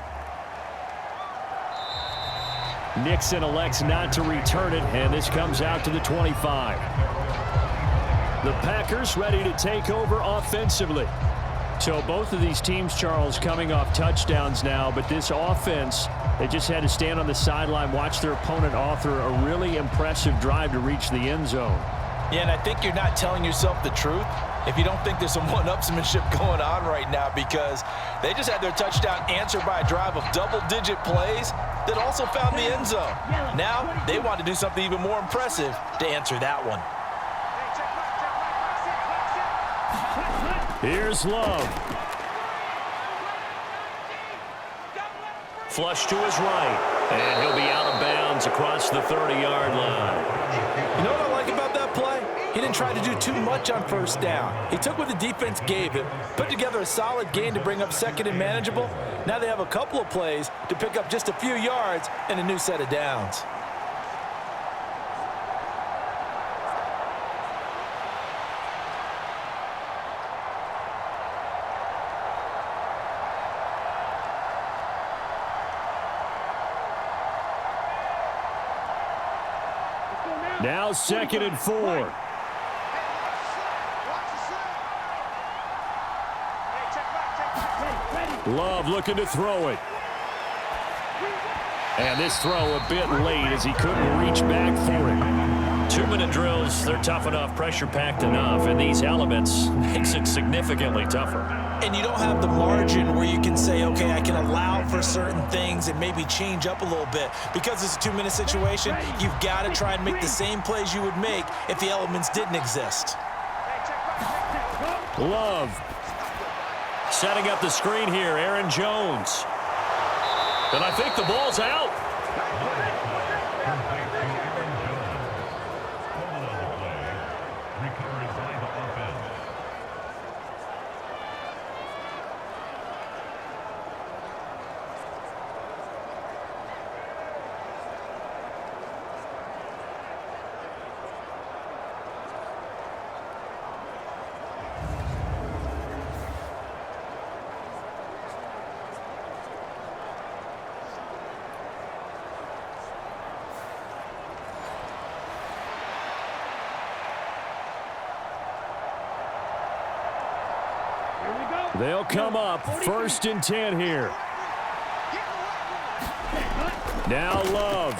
[SPEAKER 2] Nixon elects not to return it, and this comes out to the 25. The Packers ready to take over offensively. So both of these teams, Charles, coming off touchdowns now, but this offense, they just had to stand on the sideline, watch their opponent author a really impressive drive to reach the end zone.
[SPEAKER 3] Yeah, and I think you're not telling yourself the truth if you don't think there's some one-upsmanship going on right now, because they just had their touchdown answered by a drive of double-digit plays that also found the end zone. Now they want to do something even more impressive to answer that one.
[SPEAKER 2] Here's Love. Flush to his right, and he'll be out of bounds across the 30-yard line.
[SPEAKER 7] You know what I like about that play? He didn't try to do too much on first down. He took what the defense gave him, put together a solid gain to bring up second and manageable. Now they have a couple of plays to pick up just a few yards and a new set of downs.
[SPEAKER 2] Now 2nd and 4. Love looking to throw it. And this throw a bit late as he couldn't reach back for it. 2-minute drills, they're tough enough, pressure-packed enough, and these elements makes it significantly tougher.
[SPEAKER 7] And you don't have the margin where you can say, okay, I can allow for certain things and maybe change up a little bit. Because it's a 2-minute situation, you've got to try and make the same plays you would make if the elements didn't exist.
[SPEAKER 2] Love. Setting up the screen here, Aaron Jones. And I think the ball's out. They'll come up 1st and 10 here. Now Love.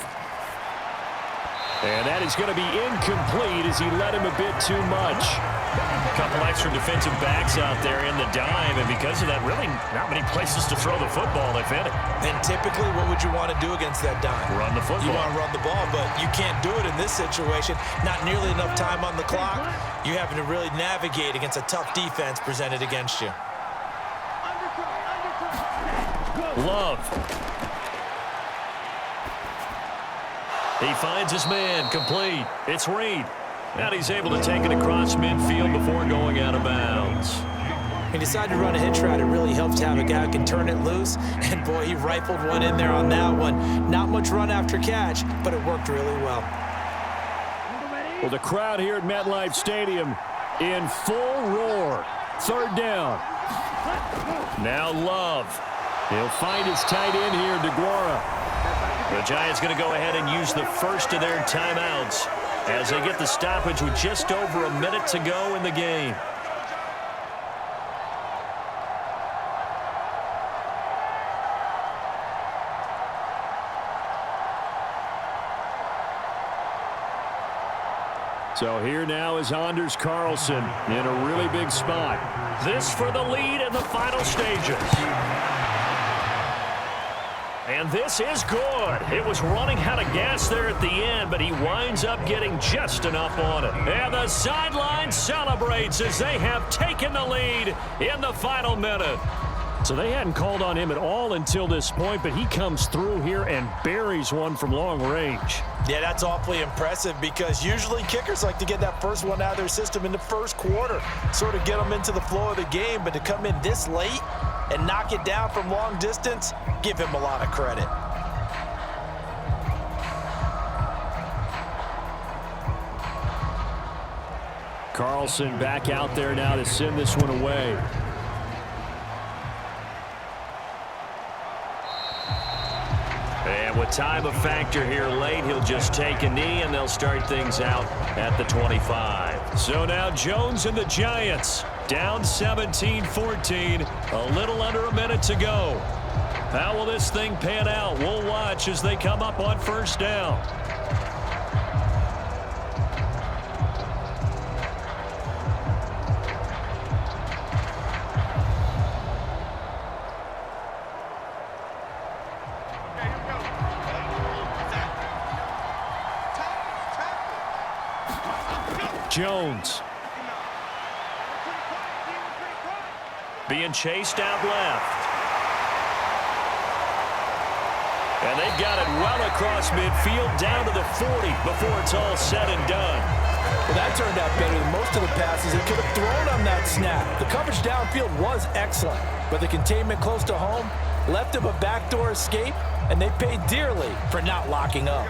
[SPEAKER 2] And that is going to be incomplete as he led him a bit too much. A couple extra defensive backs out there in the dime, and because of that, really not many places to throw the football, if any.
[SPEAKER 3] And typically, what would you want to do against that dime?
[SPEAKER 2] Run the football.
[SPEAKER 3] You want to run the ball, but you can't do it in this situation. Not nearly enough time on the clock. You're having to really navigate against a tough defense presented against you.
[SPEAKER 2] Love. He finds his man, complete. It's Reed. Now he's able to take it across midfield before going out of bounds.
[SPEAKER 7] He decided to run a hitch route. It really helps to have a guy who can turn it loose. And, boy, he rifled one in there on that one. Not much run after catch, but it worked really well.
[SPEAKER 2] Well, the crowd here at MetLife Stadium in full roar. 3rd down. Now Love. He'll find his tight end here, DeGuara. The Giants going to go ahead and use the first of their timeouts as they get the stoppage with just over a minute to go in the game. So here now is Anders Carlson in a really big spot. This for the lead in the final stages. And this is good. It was running out of gas there at the end, but he winds up getting just enough on it. And the sideline celebrates as they have taken the lead in the final minute. So they hadn't called on him at all until this point, but he comes through here and buries one from long range.
[SPEAKER 3] Yeah, that's awfully impressive because usually kickers like to get that first one out of their system in the first quarter, sort of get them into the flow of the game, but to come in this late and knock it down from long distance, give him a lot of credit.
[SPEAKER 2] Carlson back out there now to send this one away. And with time a factor here late, he'll just take a knee, and they'll start things out at the 25. So now Jones and the Giants down 17-14, a little under a minute to go. How will this thing pan out? We'll watch as they come up on first down. Jones being chased out left. And they've got it well across midfield down to the 40 before it's all said and done.
[SPEAKER 7] Well, that turned out better than most of the passes he could have thrown on that snap. The coverage downfield was excellent, but the containment close to home left him a backdoor escape, and they paid dearly for not locking up.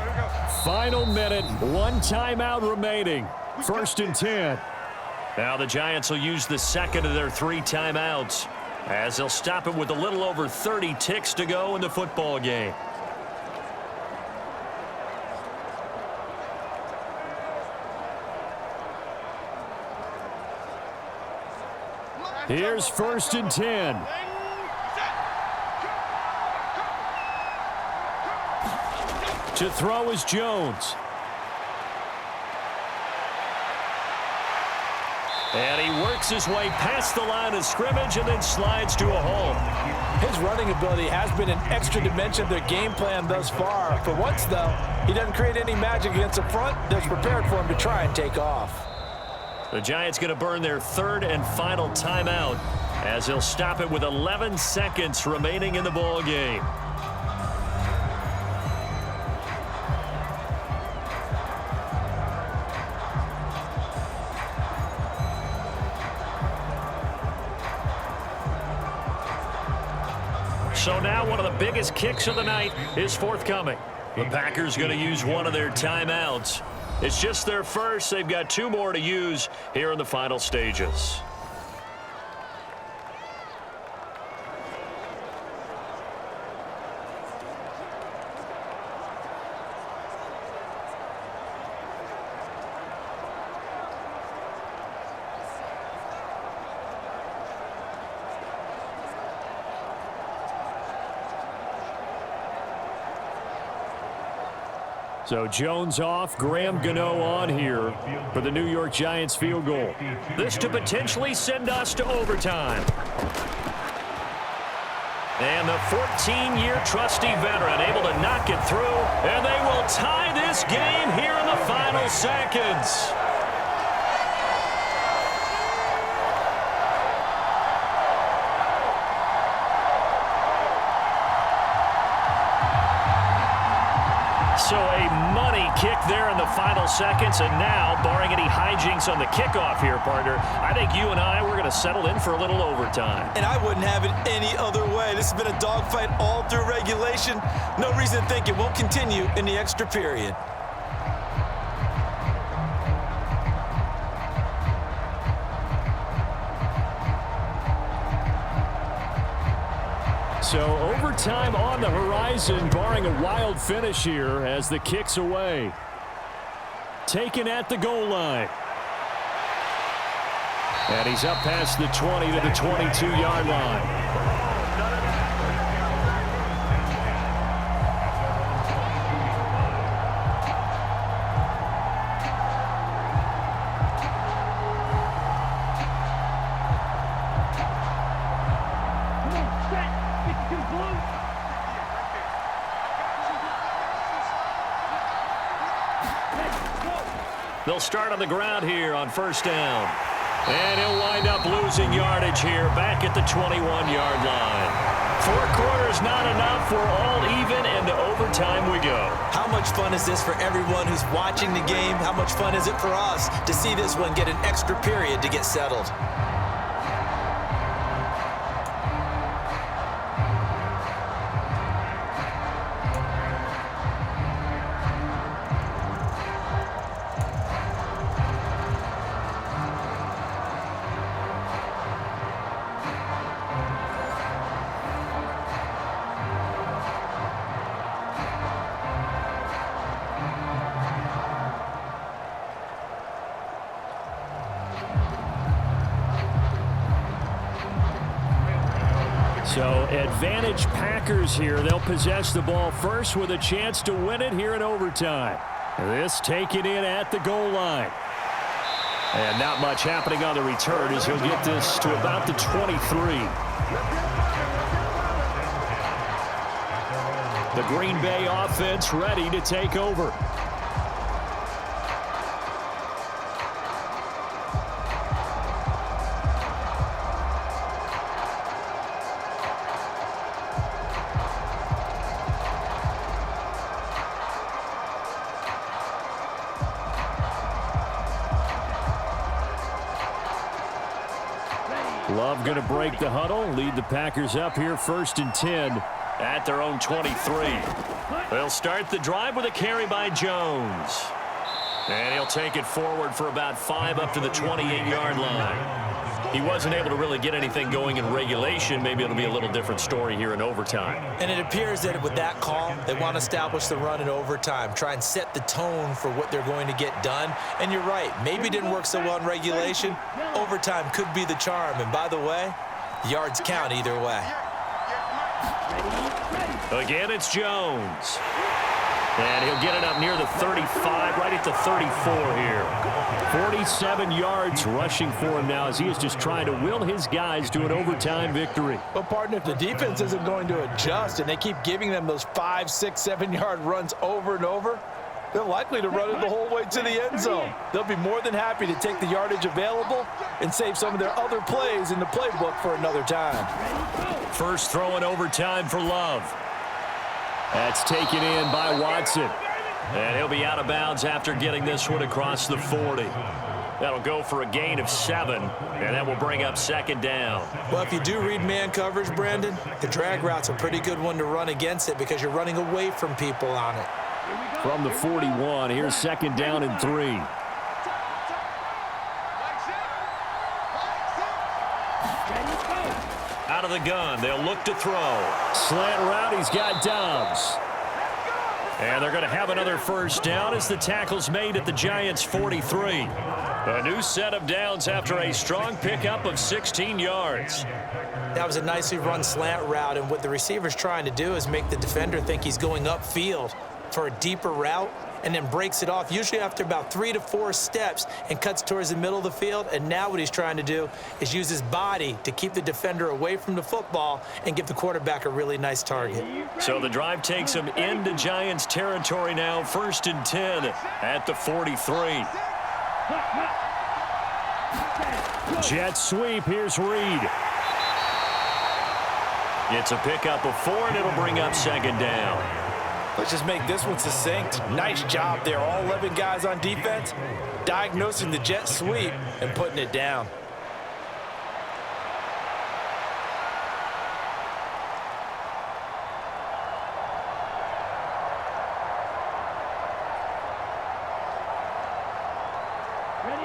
[SPEAKER 2] Final minute, one timeout remaining. 1st and 10. Now the Giants will use the second of their 3 timeouts as they'll stop it with a little over 30 ticks to go in the football game. Here's 1st and 10. To throw is Jones. And he works his way past the line of scrimmage and then slides to a hole.
[SPEAKER 7] His running ability has been an extra dimension of their game plan thus far. For once, though, he doesn't create any magic against the front that's prepared for him to try and take off.
[SPEAKER 2] The Giants going to burn their 3rd and final timeout as they'll stop it with 11 seconds remaining in the ball game. So now one of the biggest kicks of the night is forthcoming. The Packers going to use one of their timeouts. It's just their first. They've got 2 more to use here in the final stages. So Jones off, Graham Gano on here for the New York Giants field goal. This to potentially send us to overtime. And the 14-year trusty veteran able to knock it through, and they will tie this game here in the final seconds. So a money kick there in the final seconds, and now, barring any hijinks on the kickoff here, partner, I think you and I, we're going to settle in for a little overtime.
[SPEAKER 3] And I wouldn't have it any other way. This has been a dogfight all through regulation. No reason to think it won't continue in the extra period.
[SPEAKER 2] So overtime on the horizon, barring a wild finish here as the kick's away. Taken at the goal line. And he's up past the 20 to the 22-yard line. They'll start on the ground here on first down. And he'll wind up losing yardage here back at the 21-yard line. 4 quarters not enough. We're all even, and to overtime we go.
[SPEAKER 3] How much fun is this for everyone who's watching the game? How much fun is it for us to see this one get an extra period to get settled?
[SPEAKER 2] So advantage Packers here. They'll possess the ball first with a chance to win it here in overtime. This taken in at the goal line. And not much happening on the return as he'll get this to about the 23. The Green Bay offense ready to take over. Love going to break the huddle, lead the Packers up here 1st and 10 at their own 23. They'll start the drive with a carry by Jones. And he'll take it forward for about 5 up to the 28-yard line. He wasn't able to really get anything going in regulation. Maybe it'll be a little different story here in overtime.
[SPEAKER 3] And it appears that with that call, they want to establish the run in overtime, try and set the tone for what they're going to get done. And you're right, maybe it didn't work so well in regulation. Overtime could be the charm. And by the way, yards count either way.
[SPEAKER 2] Again, it's Jones. And he'll get it up near the 35, right at the 34 here. 47 yards rushing for him now as he is just trying to will his guys to an overtime victory.
[SPEAKER 7] Well, partner, if the defense isn't going to adjust and they keep giving them those 5, 6, 7-yard runs over and over, they're likely to run it the whole way to the end zone. They'll be more than happy to take the yardage available and save some of their other plays in the playbook for another time.
[SPEAKER 2] First throw in overtime for Love. That's taken in by Watson. And he'll be out of bounds after getting this one across the 40. That'll go for a gain of 7, and that will bring up 2nd down.
[SPEAKER 3] Well, if you do read man coverage, Brandon, the drag route's a pretty good one to run against it because you're running away from people on it.
[SPEAKER 2] From the 41, here's 2nd down and 3. Out of the gun, they'll look to throw. Slant route, he's got Dobbs. And they're going to have another first down as the tackle's made at the Giants' 43. A new set of downs after a strong pickup of 16 yards.
[SPEAKER 3] That was a nicely run slant route, and what the receiver's trying to do is make the defender think he's going upfield for a deeper route and then breaks it off, usually after about 3 to 4 steps, and cuts towards the middle of the field. And now what he's trying to do is use his body to keep the defender away from the football and give the quarterback a really nice target.
[SPEAKER 2] So the drive takes him into Giants territory now, 1st and 10 at the 43. Jet sweep, here's Reed. It's a pickup of 4, and it'll bring up 2nd down.
[SPEAKER 7] Let's just make this one succinct. Nice job there, all 11 guys on defense, diagnosing the jet sweep and putting it down.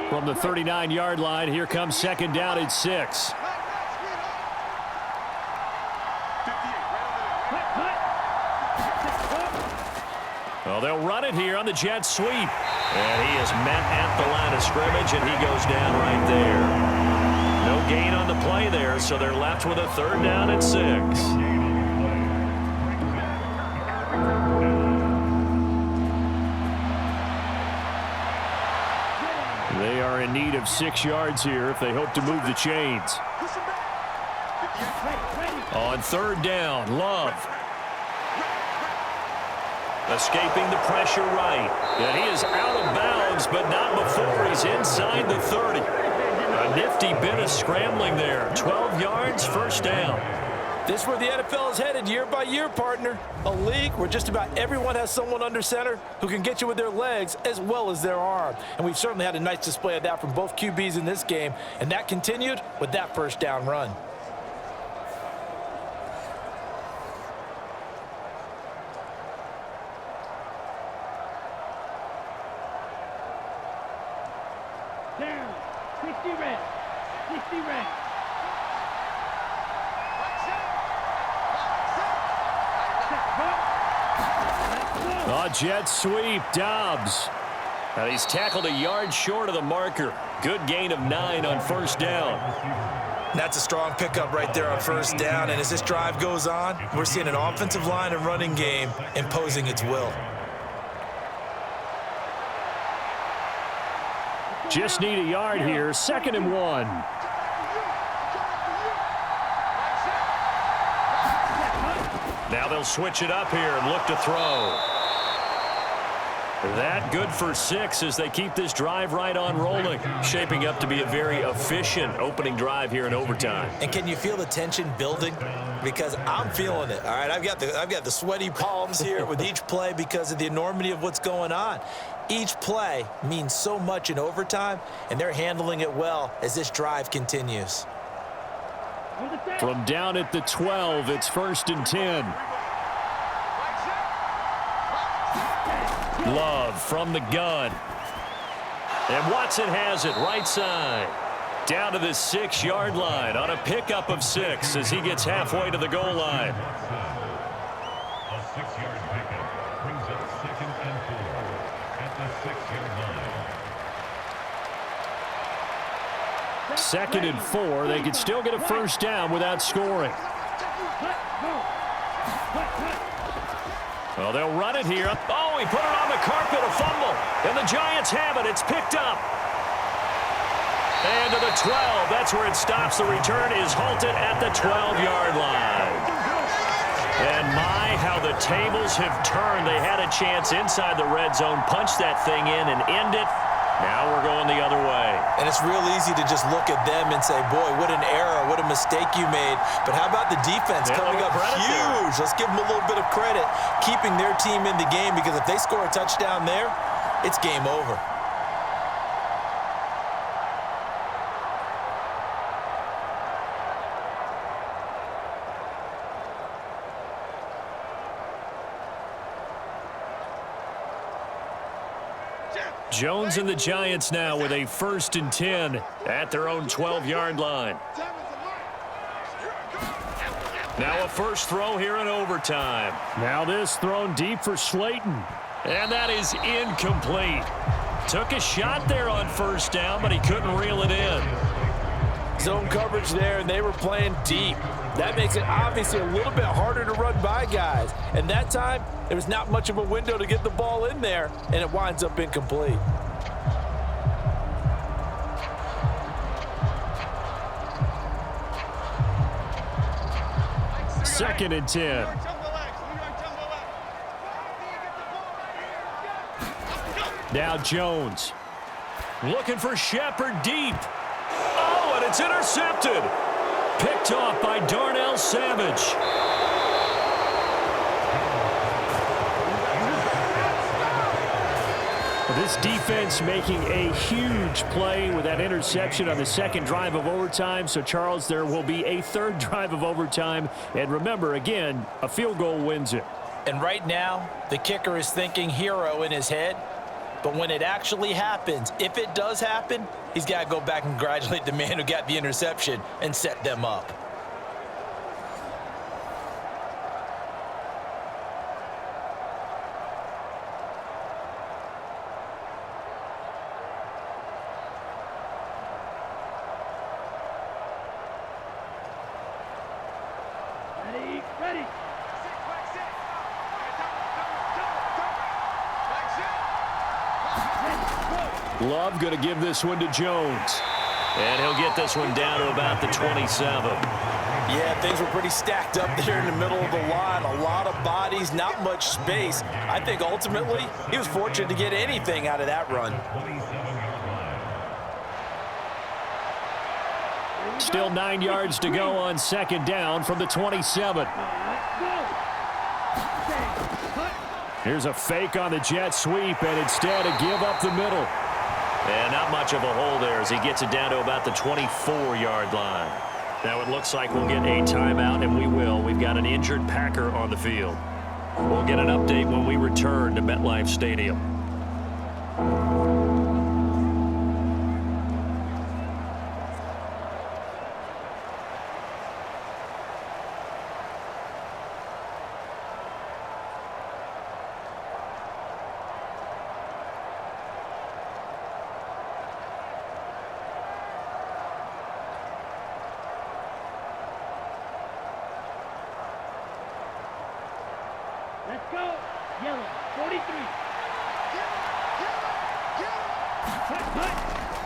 [SPEAKER 2] From the 39-yard line, here comes 2nd down and 6. Well, they'll run it here on the jet sweep. And he is met at the line of scrimmage, and he goes down right there. No gain on the play there, so they're left with a 3rd down and 6. They are in need of 6 yards here if they hope to move the chains. On 3rd down, Love. Escaping the pressure right. And he is out of bounds, but not before he's inside the 30. A nifty bit of scrambling there. 12 yards, 1st down.
[SPEAKER 7] This is where the NFL is headed year by year, partner. A league where just about everyone has someone under center who can get you with their legs as well as their arm. And we've certainly had a nice display of that from both QBs in this game. And that continued with that 1st down run.
[SPEAKER 4] Down. 60 red. 60 red.
[SPEAKER 2] A jet sweep, Dobbs. He's tackled a yard short of the marker. Good gain of 9 on 1st down.
[SPEAKER 7] That's a strong pickup right there on first down, and as this drive goes on, we're seeing an offensive line and running game imposing its will.
[SPEAKER 2] Just need a yard here, 2nd and 1. Now they'll switch it up here and look to throw. That good for 6 as they keep this drive right on rolling. Shaping up to be a very efficient opening drive here in overtime.
[SPEAKER 7] And can you feel the tension building? Because I'm feeling it. All right, I've got the sweaty palms here with each play because of the enormity of what's going on. Each play means so much in overtime, and they're handling it well as this drive continues.
[SPEAKER 2] From down at the 12, it's 1st and 10. Love from the gun. And Watson has it right side. Down to the 6-yard line on a pickup of 6 as he gets halfway to the goal line.
[SPEAKER 8] A 6-yard pickup brings up 2nd and 4 at the 6-yard line.
[SPEAKER 2] 2nd and 4. They could still get a first down without scoring. Well, they'll run it here. Oh, he put it on the carpet, a fumble. And the Giants have it. It's picked up. And to the 12. That's where it stops. The return is halted at the 12-yard line. And my, how the tables have turned. They had a chance inside the red zone, punch that thing in and end it. Now we're going the other way.
[SPEAKER 7] And it's real easy to just look at them and say, boy, what an error, what a mistake you made. But how about the defense coming up huge? Let's give them a little bit of credit, keeping their team in the game, because if they score a touchdown there, it's game over.
[SPEAKER 2] Jones and the Giants now with a 1st and 10 at their own 12-yard line. Now a first throw here in overtime. Now this thrown deep for Slayton. And that is incomplete. Took a shot there on first down, but he couldn't reel it in.
[SPEAKER 7] Zone coverage there, and they were playing deep. That makes it obviously a little bit harder to run by guys. And that time, there was not much of a window to get the ball in there, and it winds up incomplete.
[SPEAKER 2] Second and 10. Now Jones. Looking for Shepard deep. Oh, and it's intercepted. Picked off by Darnell Savage. This defense making a huge play with that interception on the 2nd drive of overtime. So, Charles, there will be a 3rd drive of overtime. And remember, again, a field goal wins it.
[SPEAKER 7] And right now, the kicker is thinking hero in his head. But when it actually happens, if it does happen, he's got to go back and congratulate the man who got the interception and set them up.
[SPEAKER 4] Ready.
[SPEAKER 2] Love going to give this one to Jones. And he'll get this one down to about the 27.
[SPEAKER 7] Yeah, things were pretty stacked up there in the middle of the line. A lot of bodies, not much space. I think ultimately he was fortunate to get anything out of that run.
[SPEAKER 2] Still 9 yards to go on 2nd down from the 27. Here's a fake on the jet sweep, and instead a give up the middle. And not much of a hole there as he gets it down to about the 24-yard line. Now it looks like we'll get a timeout, and we will. We've got an injured Packer on the field. We'll get an update when we return to MetLife Stadium.
[SPEAKER 4] go. Yellow, 43.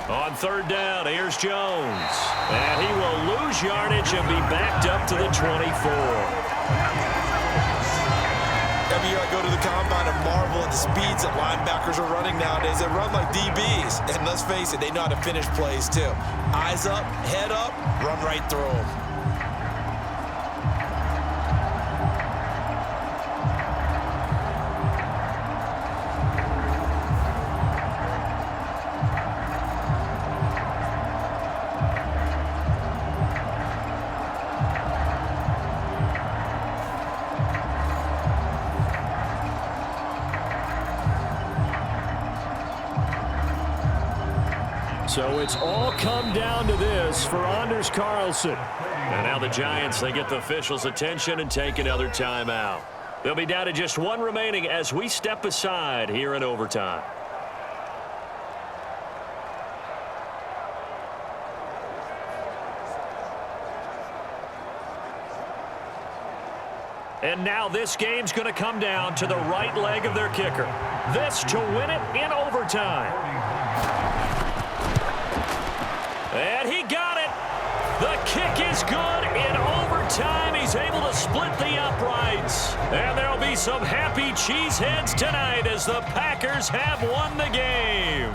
[SPEAKER 2] On third down, here's Jones. And he will lose yardage and be backed up to the 24.
[SPEAKER 3] Every year I go to the combine and marvel at the speeds that linebackers are running nowadays. They run like DBs. And let's face it, they know how to finish plays too. Eyes up, head up, run right through them.
[SPEAKER 2] So it's all come down to this for Anders Carlson. And now the Giants, they get the officials' attention and take another timeout. They'll be down to just one remaining as we step aside here in overtime. And now this game's going to come down to the right leg of their kicker. This to win it in overtime. And he got it. The kick is good in overtime. He's able to split the uprights. And there'll be some happy cheeseheads tonight as the Packers have won the game.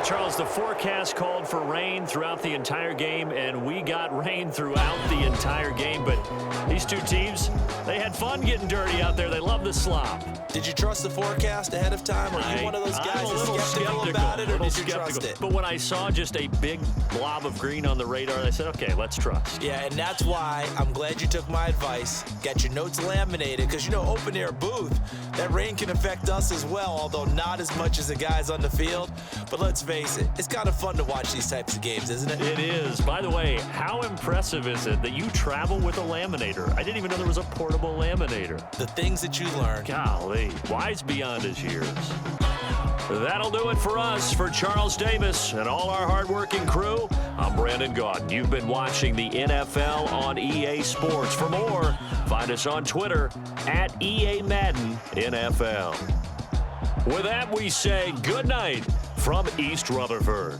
[SPEAKER 2] Charles, the forecast called for rain throughout the entire game, and we got rain throughout the entire game. But these two teams, they had fun getting dirty out there. They love the slop.
[SPEAKER 3] Did you trust the forecast ahead of time? Or are you one of those guys that's skeptical about it, or did you trust it?
[SPEAKER 2] But when I saw just a big blob of green on the radar, I said, okay, let's trust.
[SPEAKER 3] Yeah, and that's why I'm glad you took my advice. Get your notes laminated, because, you know, open air booth, that rain can affect us as well, although not as much as the guys on the field. But let's face it, it's kind of fun to watch these types of games, isn't it?
[SPEAKER 2] It is. By the way, how impressive is it that you travel with a laminator? I didn't even know there was a portable laminator.
[SPEAKER 3] The things that you learn.
[SPEAKER 2] Golly, wise beyond his years. That'll do it for us. For Charles Davis and all our hardworking crew, I'm Brandon Gaudin. You've been watching the NFL on EA Sports. For more, find us on Twitter at EA Madden NFL. With that, we say good night from East Rutherford.